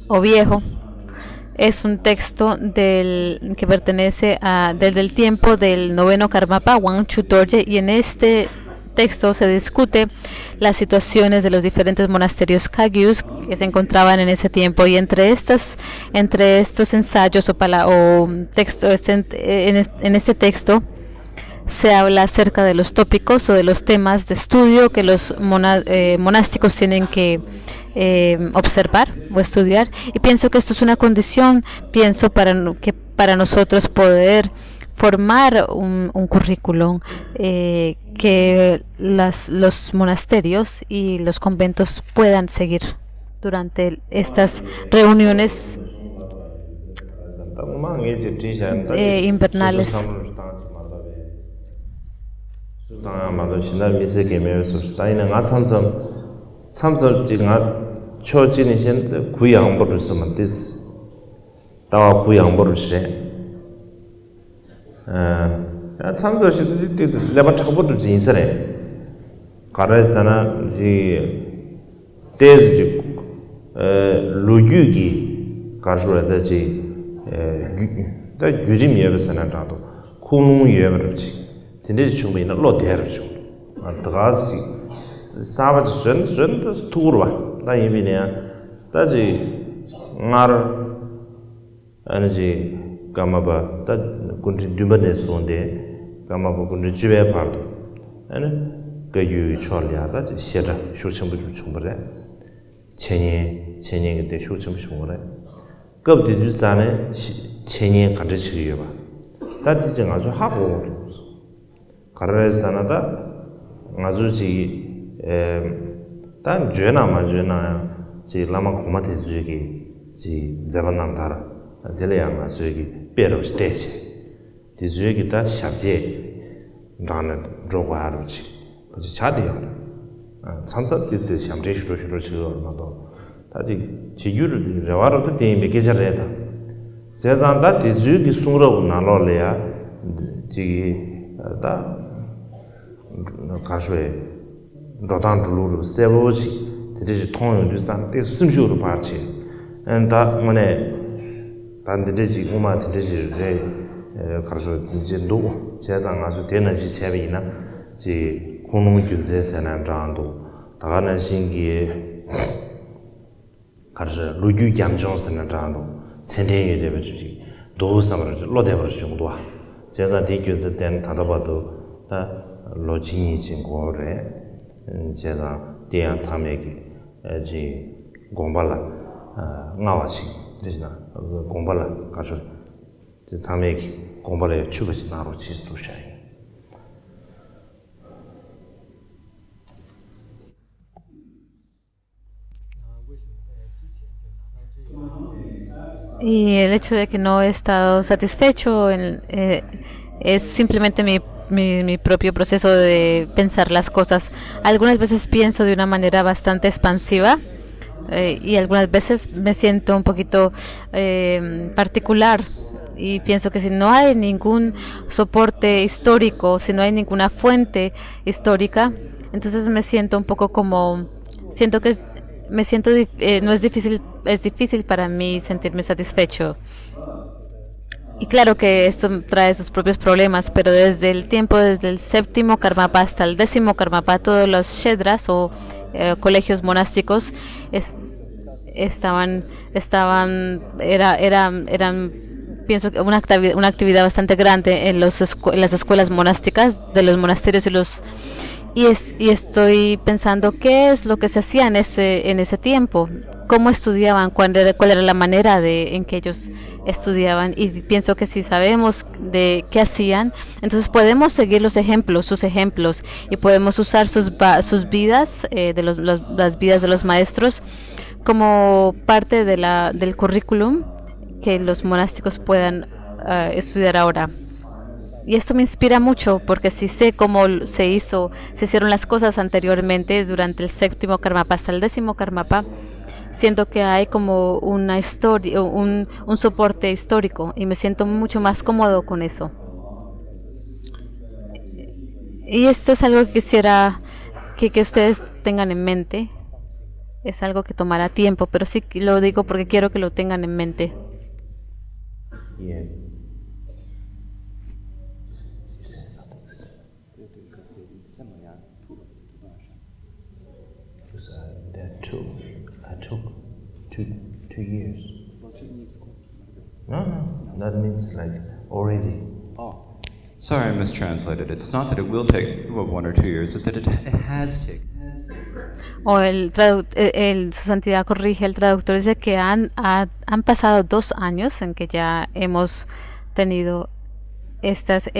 o viejo. Es un texto que pertenece desde el tiempo del noveno Karmapa, Wangchu Dorje, y en este texto se discute las situaciones de los diferentes monasterios Kagyus que se encontraban en ese tiempo, y entre estos ensayos o texto en este texto se habla acerca de los tópicos o de los temas de estudio que los monásticos tienen que observar o estudiar, y pienso que esto es una condición, para nosotros poder formar un currículum que los monasterios y los conventos puedan seguir durante estas reuniones invernales. 참석시 레바 차고도 진설에 가라사나 지 테즈 루규기 가르르다지 다 규림 예베사나도 코누 예베르지 근데 충분히 로데르죠 안다가지 사바지 순 투르와 나 이미네야 다지 나르 아니지 까마바 다 군지 두번에 손데 까마바 군지 집에 파도 아니 그유 초리아다 시라 쇼침부 충분해 체니 그때 쇼침 충분해 급디 주산에 체니 가르치려 봐 다디정 아주 하고 가르에서나다 아주지 단 죄나마 지 라마 고마테 주기 지 자반난다라 델레양아 저기 베르 스테이지 디즈에기다 샤제 나는 조과하르지 그지 자디야 삼사 때 샴제 슈로슈로 지어나도 다지 지유를 레와로도 데이메 계절에다 제잔다 디즈기 숭로 나로래야 지다 가셔에 로단 줄로 세보지 디지 통용 비슷한 때 숨쉬우로 파치 엔다 뭐네 단데지 고마 데지레 가서 이제 노 제장 아주 되는지 제비나 지 공농 규제세는 장도 다가는 신기에 가서 루규 감정스는 장도 천대에 되버지 도sam을 로데버 정도 제자 대규제 된 다다봐도 다 로진이 진고래 제자 대한 참여기 지 공발라 나와시 되지나 공발라 가서 참여기 공발에 추가시 나로 지도샤이 Y el hecho de que no he estado satisfecho es simplemente mi propio proceso de pensar las cosas. Algunas veces pienso de una manera bastante expansiva y algunas veces me siento un poquito particular y pienso que si no hay ningún soporte histórico, si no hay ninguna fuente histórica, entonces me siento un poco como, siento que me siento, no es difícil para mí sentirme satisfecho. Y claro que esto trae sus propios problemas, pero desde el séptimo Karmapa hasta el décimo Karmapa, todos los Shedras o colegios monásticos es- eran, pienso que una actividad bastante grande en en las escuelas monásticas de los monasterios y estoy pensando qué es lo que se hacía en ese tiempo, cómo estudiaban, cuál era la manera en que ellos estudiaban. Y pienso que si sabemos de qué hacían, entonces podemos seguir sus ejemplos, y podemos usar sus vidas, las vidas de los maestros, como parte del currículum que los monásticos puedan estudiar ahora. Y esto me inspira mucho porque si sé cómo se hicieron las cosas anteriormente durante el séptimo Karmapa hasta el décimo Karmapa, siento que hay como una historia, un soporte histórico y me siento mucho más cómodo con eso. Y esto es algo que quisiera que ustedes tengan en mente. Es algo que tomará tiempo, pero sí que lo digo porque quiero que lo tengan en mente. Yeah. I took two years. No, that means like already. Sorry, I mistranslated. It's not that it will take 1 or 2 years, it's that it has taken. O su santidad corrige, el traductor dice que han pasado 2 años en que ya hemos tenido estas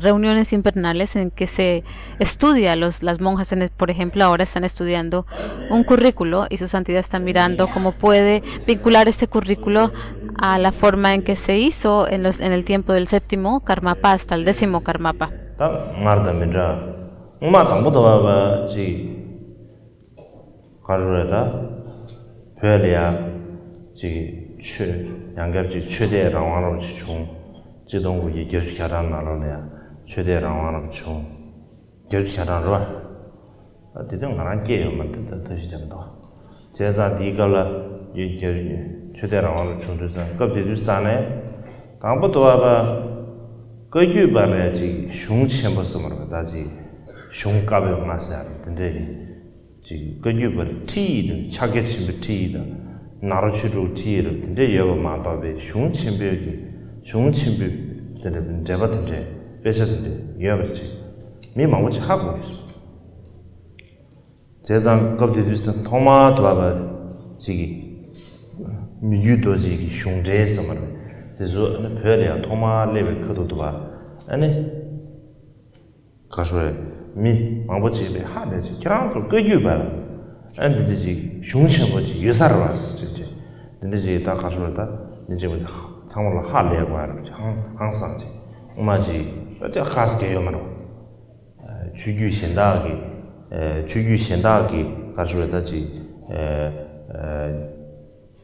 reuniones invernales en que se estudia, las monjas, por ejemplo, ahora están estudiando un currículo y su santidad está mirando cómo puede vincular este currículo a la forma en que se hizo en el tiempo del séptimo Karmapa hasta el décimo Karmapa. 딱 말다 민자. 엄마 당부도 봐봐. 지 가르르다. 별이야. 지 양겹지 최대 라왕으로 총 지동구 예교수 차단 나로냐. 최대 라왕으로 총 교수 차단으로 와. 어디든 가난 게임만 뜻이 된다. 제자 디가라 최대 라왕으로 총도서 급대도 산에 당부도 봐봐. 거기 말해야지 흉치면서 다지 흉값을 마셔야 되는데 지 거기 말 티는 차게치 티는 나로치로 티를 근데 여보 마바베 흉침벽이 되는 잡았는데 뺏었는데 여버지 미망고치 하고 있어 제장 겁대도 있어 토마토 봐봐 지기 유도지기 흉제에서 말이야 그래서 별이야 토마 레벨 커도도 봐 아니 가서에 미 망보집에 하네지 기랑도 끄규 봐 안디지 흉셔버지 유사로 왔어 진짜 근데 이제 다 가서다 이제 뭐 상물로 하려고 하는 항상 엄마지 어때 가스게요 말로 주규 신다기 가서다지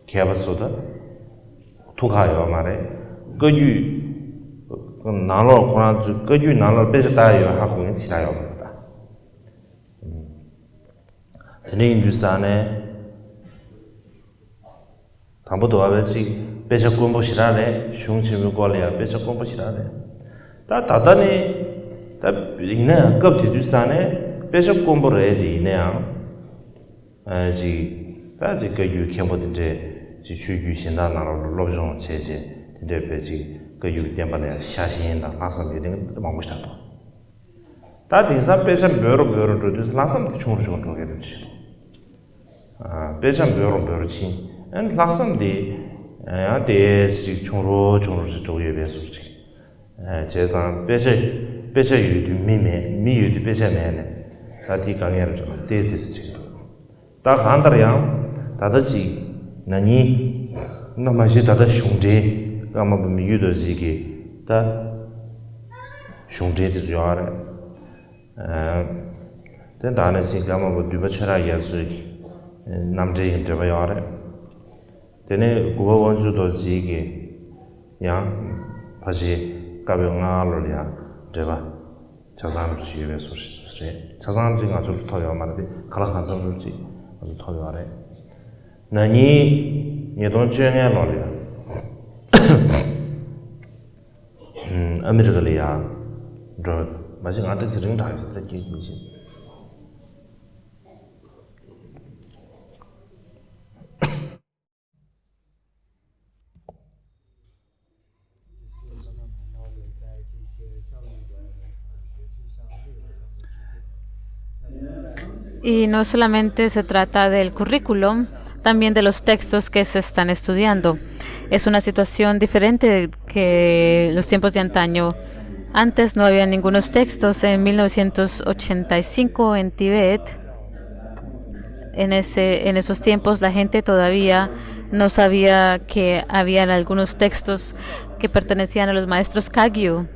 개발소다 투가요 말에 거기 나로 그런 거기 나로 배졌다요 하고 있는 시라요. 근데 인도산에 담보도 와버지 배적 공부시라네 흉침을 걸려야 배적 공부시라네 다다니 다 이내 급지 인도산에 배적 공부를 해야 되네요. 지 다지 거기 캠보든지 지주규 신다 나로 로종 제제 근데 배지 그 때문에 샤신다 나서 미팅 먹고 싶다. 다 대사 배전 벼로 줘도 나서 총으로 거게 되지. 배전 벼로지. 안 나서인데 대지 총으로 저에 배수지. 제가 배전 유도 미유도 배전에네. 다디 강해로 좀 대듯이. 다 한다야 다듯이 나니 나마시 다다 슝제 가마 미유도 지기 다 슝제도 좋아래 된다는 시가마 뭐 뒤버쳐라 야수기 남제 인터뷰하래 되네 고원주도 지기 야 다시 가병아로야 제가 자산을 지휘해 소식 자산을 아주 더요 말하지 갈아간성을 아주 더요 아래 나니 예돈 주행해 놓으려 아메리카리아 저 마치 안데 드링 다 이렇게 미신 Y no solamente se trata del currículum, también de los textos que se están estudiando. Es una situación diferente que los tiempos de antaño. Antes no había ningunos textos. En 1985 en Tíbet, en esos tiempos la gente todavía no sabía que habían algunos textos que pertenecían a los maestros Kagyu.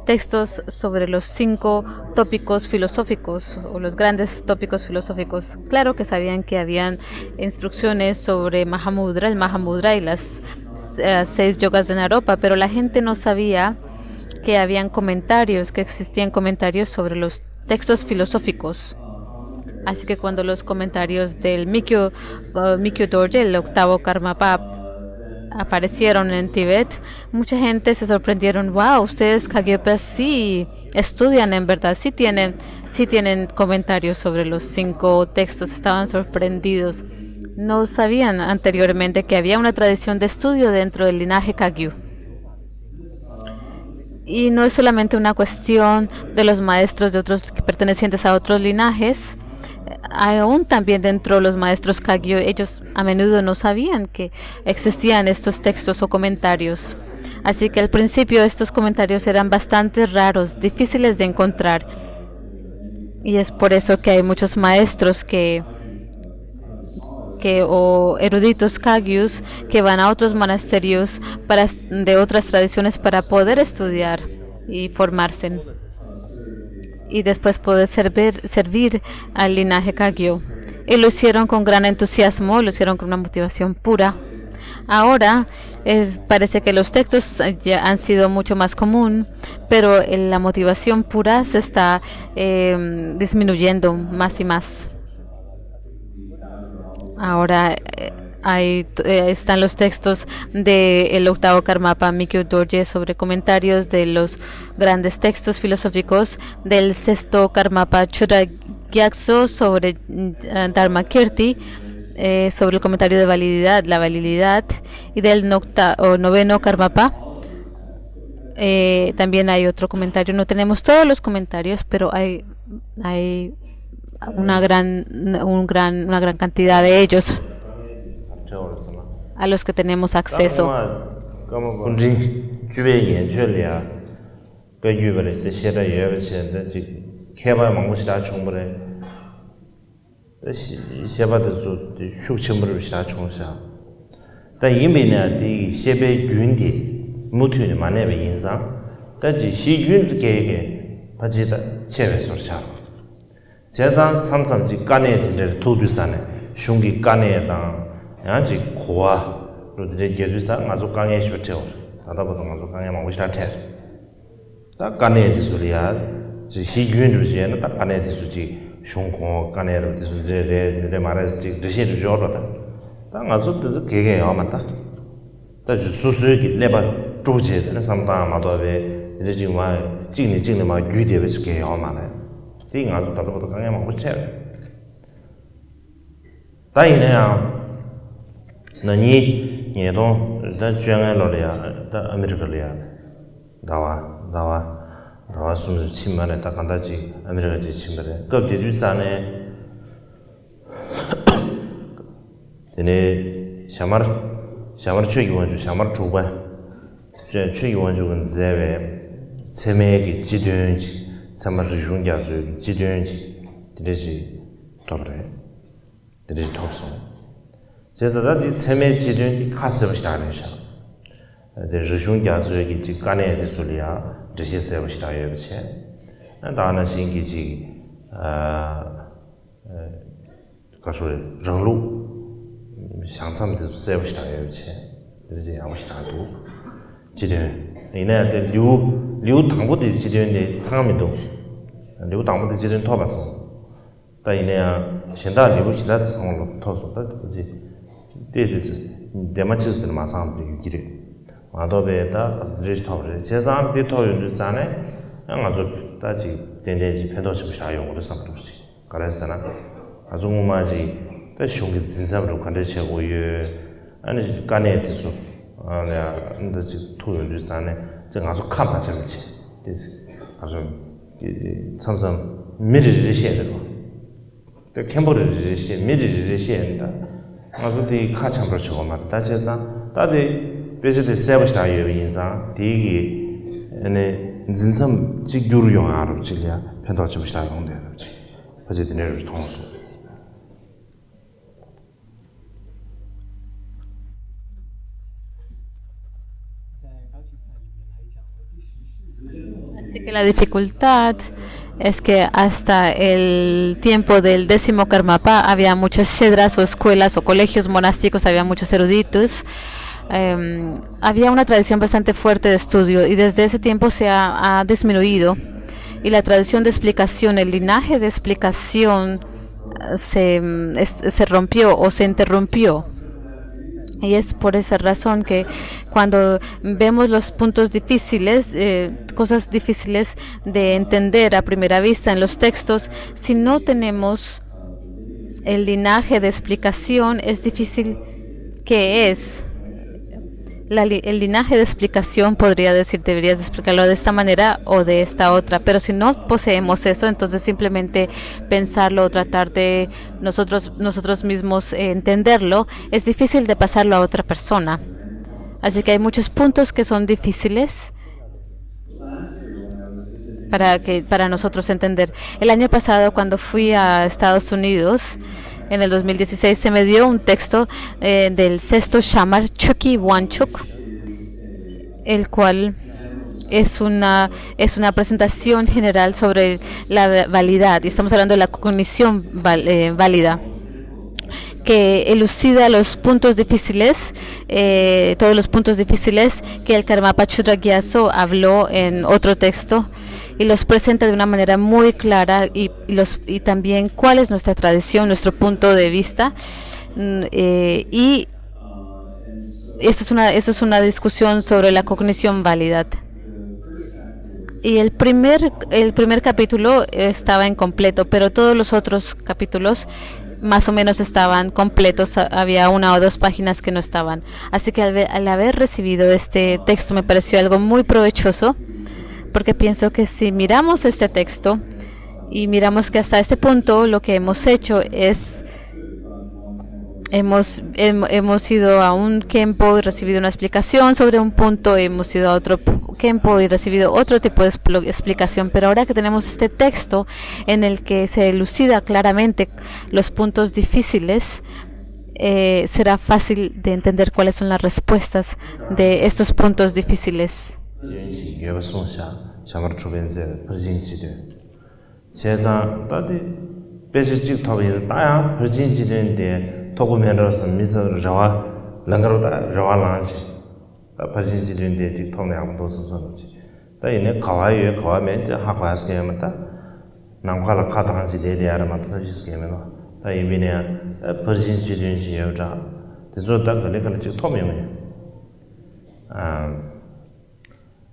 Textos sobre los 5 tópicos filosóficos o los grandes tópicos filosóficos. Claro que sabían que habían instrucciones sobre Mahamudra, el Mahamudra y las 6 yogas de Naropa, pero la gente no sabía que habían comentarios, que existían comentarios sobre los textos filosóficos. Así que cuando los comentarios del Mikyo Dorje, el octavo Karmapa, aparecieron en Tíbet, mucha gente se sorprendieron. Wow, ustedes Kagyopas sí estudian en verdad, sí tienen comentarios sobre los 5 textos. Estaban sorprendidos. No sabían anteriormente que había una tradición de estudio dentro del linaje Kagyu. Y no es solamente una cuestión de los maestros de otros pertenecientes a otros linajes. Aún también dentro de los maestros Kagyu, ellos a menudo no sabían que existían estos textos o comentarios. Así que al principio estos comentarios eran bastante raros, difíciles de encontrar. Y es por eso que hay muchos maestros o eruditos Kagyus que van a otros monasterios de otras tradiciones para poder estudiar y formarse. Y después poder servir al linaje Kagyu. Y lo hicieron con gran entusiasmo, lo hicieron con una motivación pura. Ahora parece que los textos ya han sido mucho más común, pero la motivación pura se está disminuyendo más y más. Ahora están los textos del octavo Karmapa Mikyo Dorje sobre comentarios de los grandes textos filosóficos, del sexto Karmapa Chura Gyakso sobre Dharma Kirti, sobre el comentario de la valididad, y del noveno Karmapa. También hay otro comentario. No tenemos todos los comentarios, pero hay una gran cantidad de ellos a los que tenemos acceso. 양지 고아 로드레 게두사 가족 강에 쉬었죠. 다다보다 가족 강에 먹고 싶다테. 딱 간에 디술이야. 지 시균 주제는 딱 간에 디수지. 숑고 간에로 디술레레 말했지. 드시도 줘라다. 딱 가족도 개개 야만다. 다 수수기 레바 조제는 상담 마도베 이제 지금 징리 마 유대베 게 야만해. 띵 가족 다다보다 강에 먹고 싶어. 다이네야 nani yedo da juanga lo ya da america lo ya dawa sum chimane ta kanda ji america ji chimare ko de du sa ne dene shamar chue yuan ju shamar chu ba je chue yuan ju gen zewe seme gi ji dön ji samar jung ja zu ji dön ji de ji tobre de ji topso 제가 이 체매 지륜이 카스버시다는샤 데 리숑 가즈기 지 까네 소리야这些 세버시다 예비체 나는 신기지 가서 정루 상상도 세버시다 예비체 이제 아무시다도 지륜 이내 류 당보도 지륜의 상암이도 류 당보도 지륜 토바서 다 이내야 신다 류 신다 상으로 토서 다 그지 데드지 데마치스들 마상도 유기래 마도베다 리스토르 제상 비토르 산에 아주 다지 된대지 편도치 사용으로 삼도시 그래서나 아주 뭐마지 더 슝기 진짜로 간대체고 예 아니 간에 있어 아야 근데 지 토르 산에 제가 아주 칸파체지 아주 참참 미리를 시에도 또 캠보를 시 미리를 시에다 아주 이 카참으로 저거 맞다 제자 다들 베지데 세버시다 요인상 디기 네 진짜 지규르용 알아지려 편도치부시다 용대지 버지드네를 통수 Así que la dificultad es que hasta el tiempo del 10º Karmapa había muchas shedras o escuelas o colegios monásticos, había muchos eruditos. Había una tradición bastante fuerte de estudio y desde ese tiempo se ha disminuido. Y la tradición de explicación, el linaje de explicación se rompió o se interrumpió. Y es por esa razón que cuando vemos los puntos difíciles, cosas difíciles de entender a primera vista en los textos, si no tenemos el linaje de explicación, es difícil. ¿Qué es? El linaje de explicación podría decir, deberías explicarlo de esta manera o de esta otra, pero si no poseemos eso, entonces simplemente pensarlo o tratar de nosotros mismos entenderlo, es difícil de pasarlo a otra persona. Así que hay muchos puntos que son difíciles para nosotros entender. El año pasado, cuando fui a Estados Unidos, en el 2016, se me dio un texto del sexto Shamar Chucky Wanchuk, el cual es una presentación general sobre la validad, y estamos hablando de la cognición válida, que elucida los puntos difíciles, todos los puntos difíciles que el Karmapa Chudra Gyaso habló en otro texto, y los presenta de una manera muy clara y también cuál es nuestra tradición, nuestro punto de vista. Y esto es una discusión sobre la cognición válida. Y el primer capítulo estaba incompleto, pero todos los otros capítulos más o menos estaban completos. Había 1 o 2 páginas que no estaban. Así que al haber recibido este texto me pareció algo muy provechoso, porque pienso que si miramos este texto y miramos que hasta este punto lo que hemos hecho es hemos ido a un Kempo y recibido una explicación sobre un punto, hemos ido a otro Kempo y recibido otro tipo de explicación, pero ahora que tenemos este texto en el que se elucida claramente los puntos difíciles, será fácil de entender cuáles son las respuestas de estos puntos difíciles.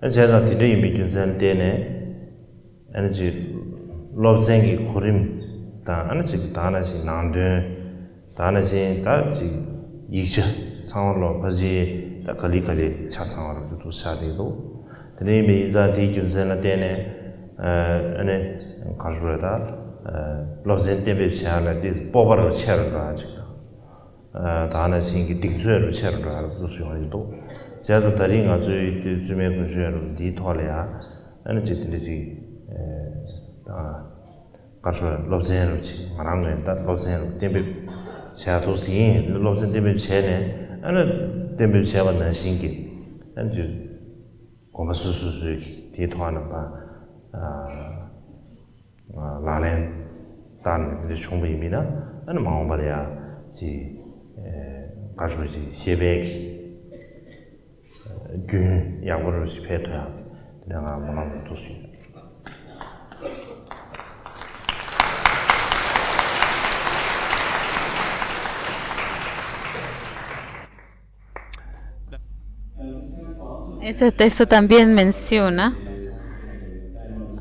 제가 뒤에 미균선 때네 에너지 롭생기 고림 다 에너지 다나시 난데 다나시 다지 이제 상황로 바지 다 걸리걸리 차상으로 또 사대도 뒤에 미자 뒤균선 때네 에네 가주라다 롭생 때베 차라 디 뽑아로 차르다 아직 다나시 딩주로 차르다 그것도 제가 다른 아주 주매 분주로 디토리아 에너지들이 가서 롭젠로치 말하는 다 롭젠로 때문에 자도 신 로진 때문에 쟤네 아니 때문에 제가 난 신기 아니 고마수수수 뒤도하는 바 라렌 단 이제 충분히미나 아니 마음발이야 지 가지고지 세백 균 양보를 시페토야 내가 뭐라고 도수 Ese texto también menciona,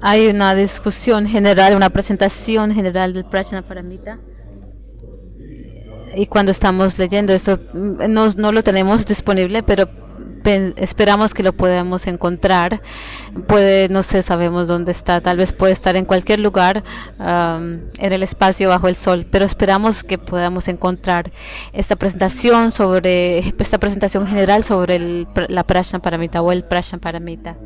hay una discusión general, una presentación general del Prajnaparamita. Y cuando estamos leyendo esto, no lo tenemos disponible, pero esperamos que lo podamos encontrar. Puede, no sé, sabemos dónde está, tal vez puede estar en cualquier lugar en el espacio bajo el sol, pero esperamos que podamos encontrar esta presentación general sobre la Prajnaparamita o el Prajnaparamita.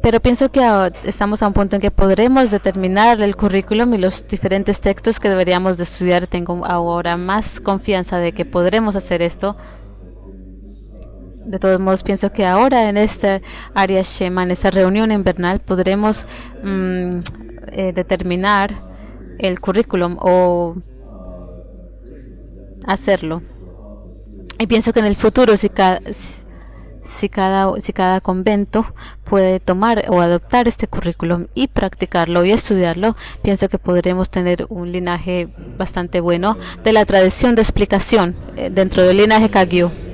Pero pienso que estamos a un punto en que podremos determinar el currículum y los diferentes textos que deberíamos de estudiar. Tengo ahora más confianza de que podremos hacer esto. De todos modos, pienso que ahora en esta área Shema, en esa reunión invernal, podremos determinar el currículum o hacerlo. Y pienso que en el futuro, si cada convento puede tomar o adoptar este currículum y practicarlo y estudiarlo, pienso que podremos tener un linaje bastante bueno de la tradición de explicación dentro del linaje Kagyu.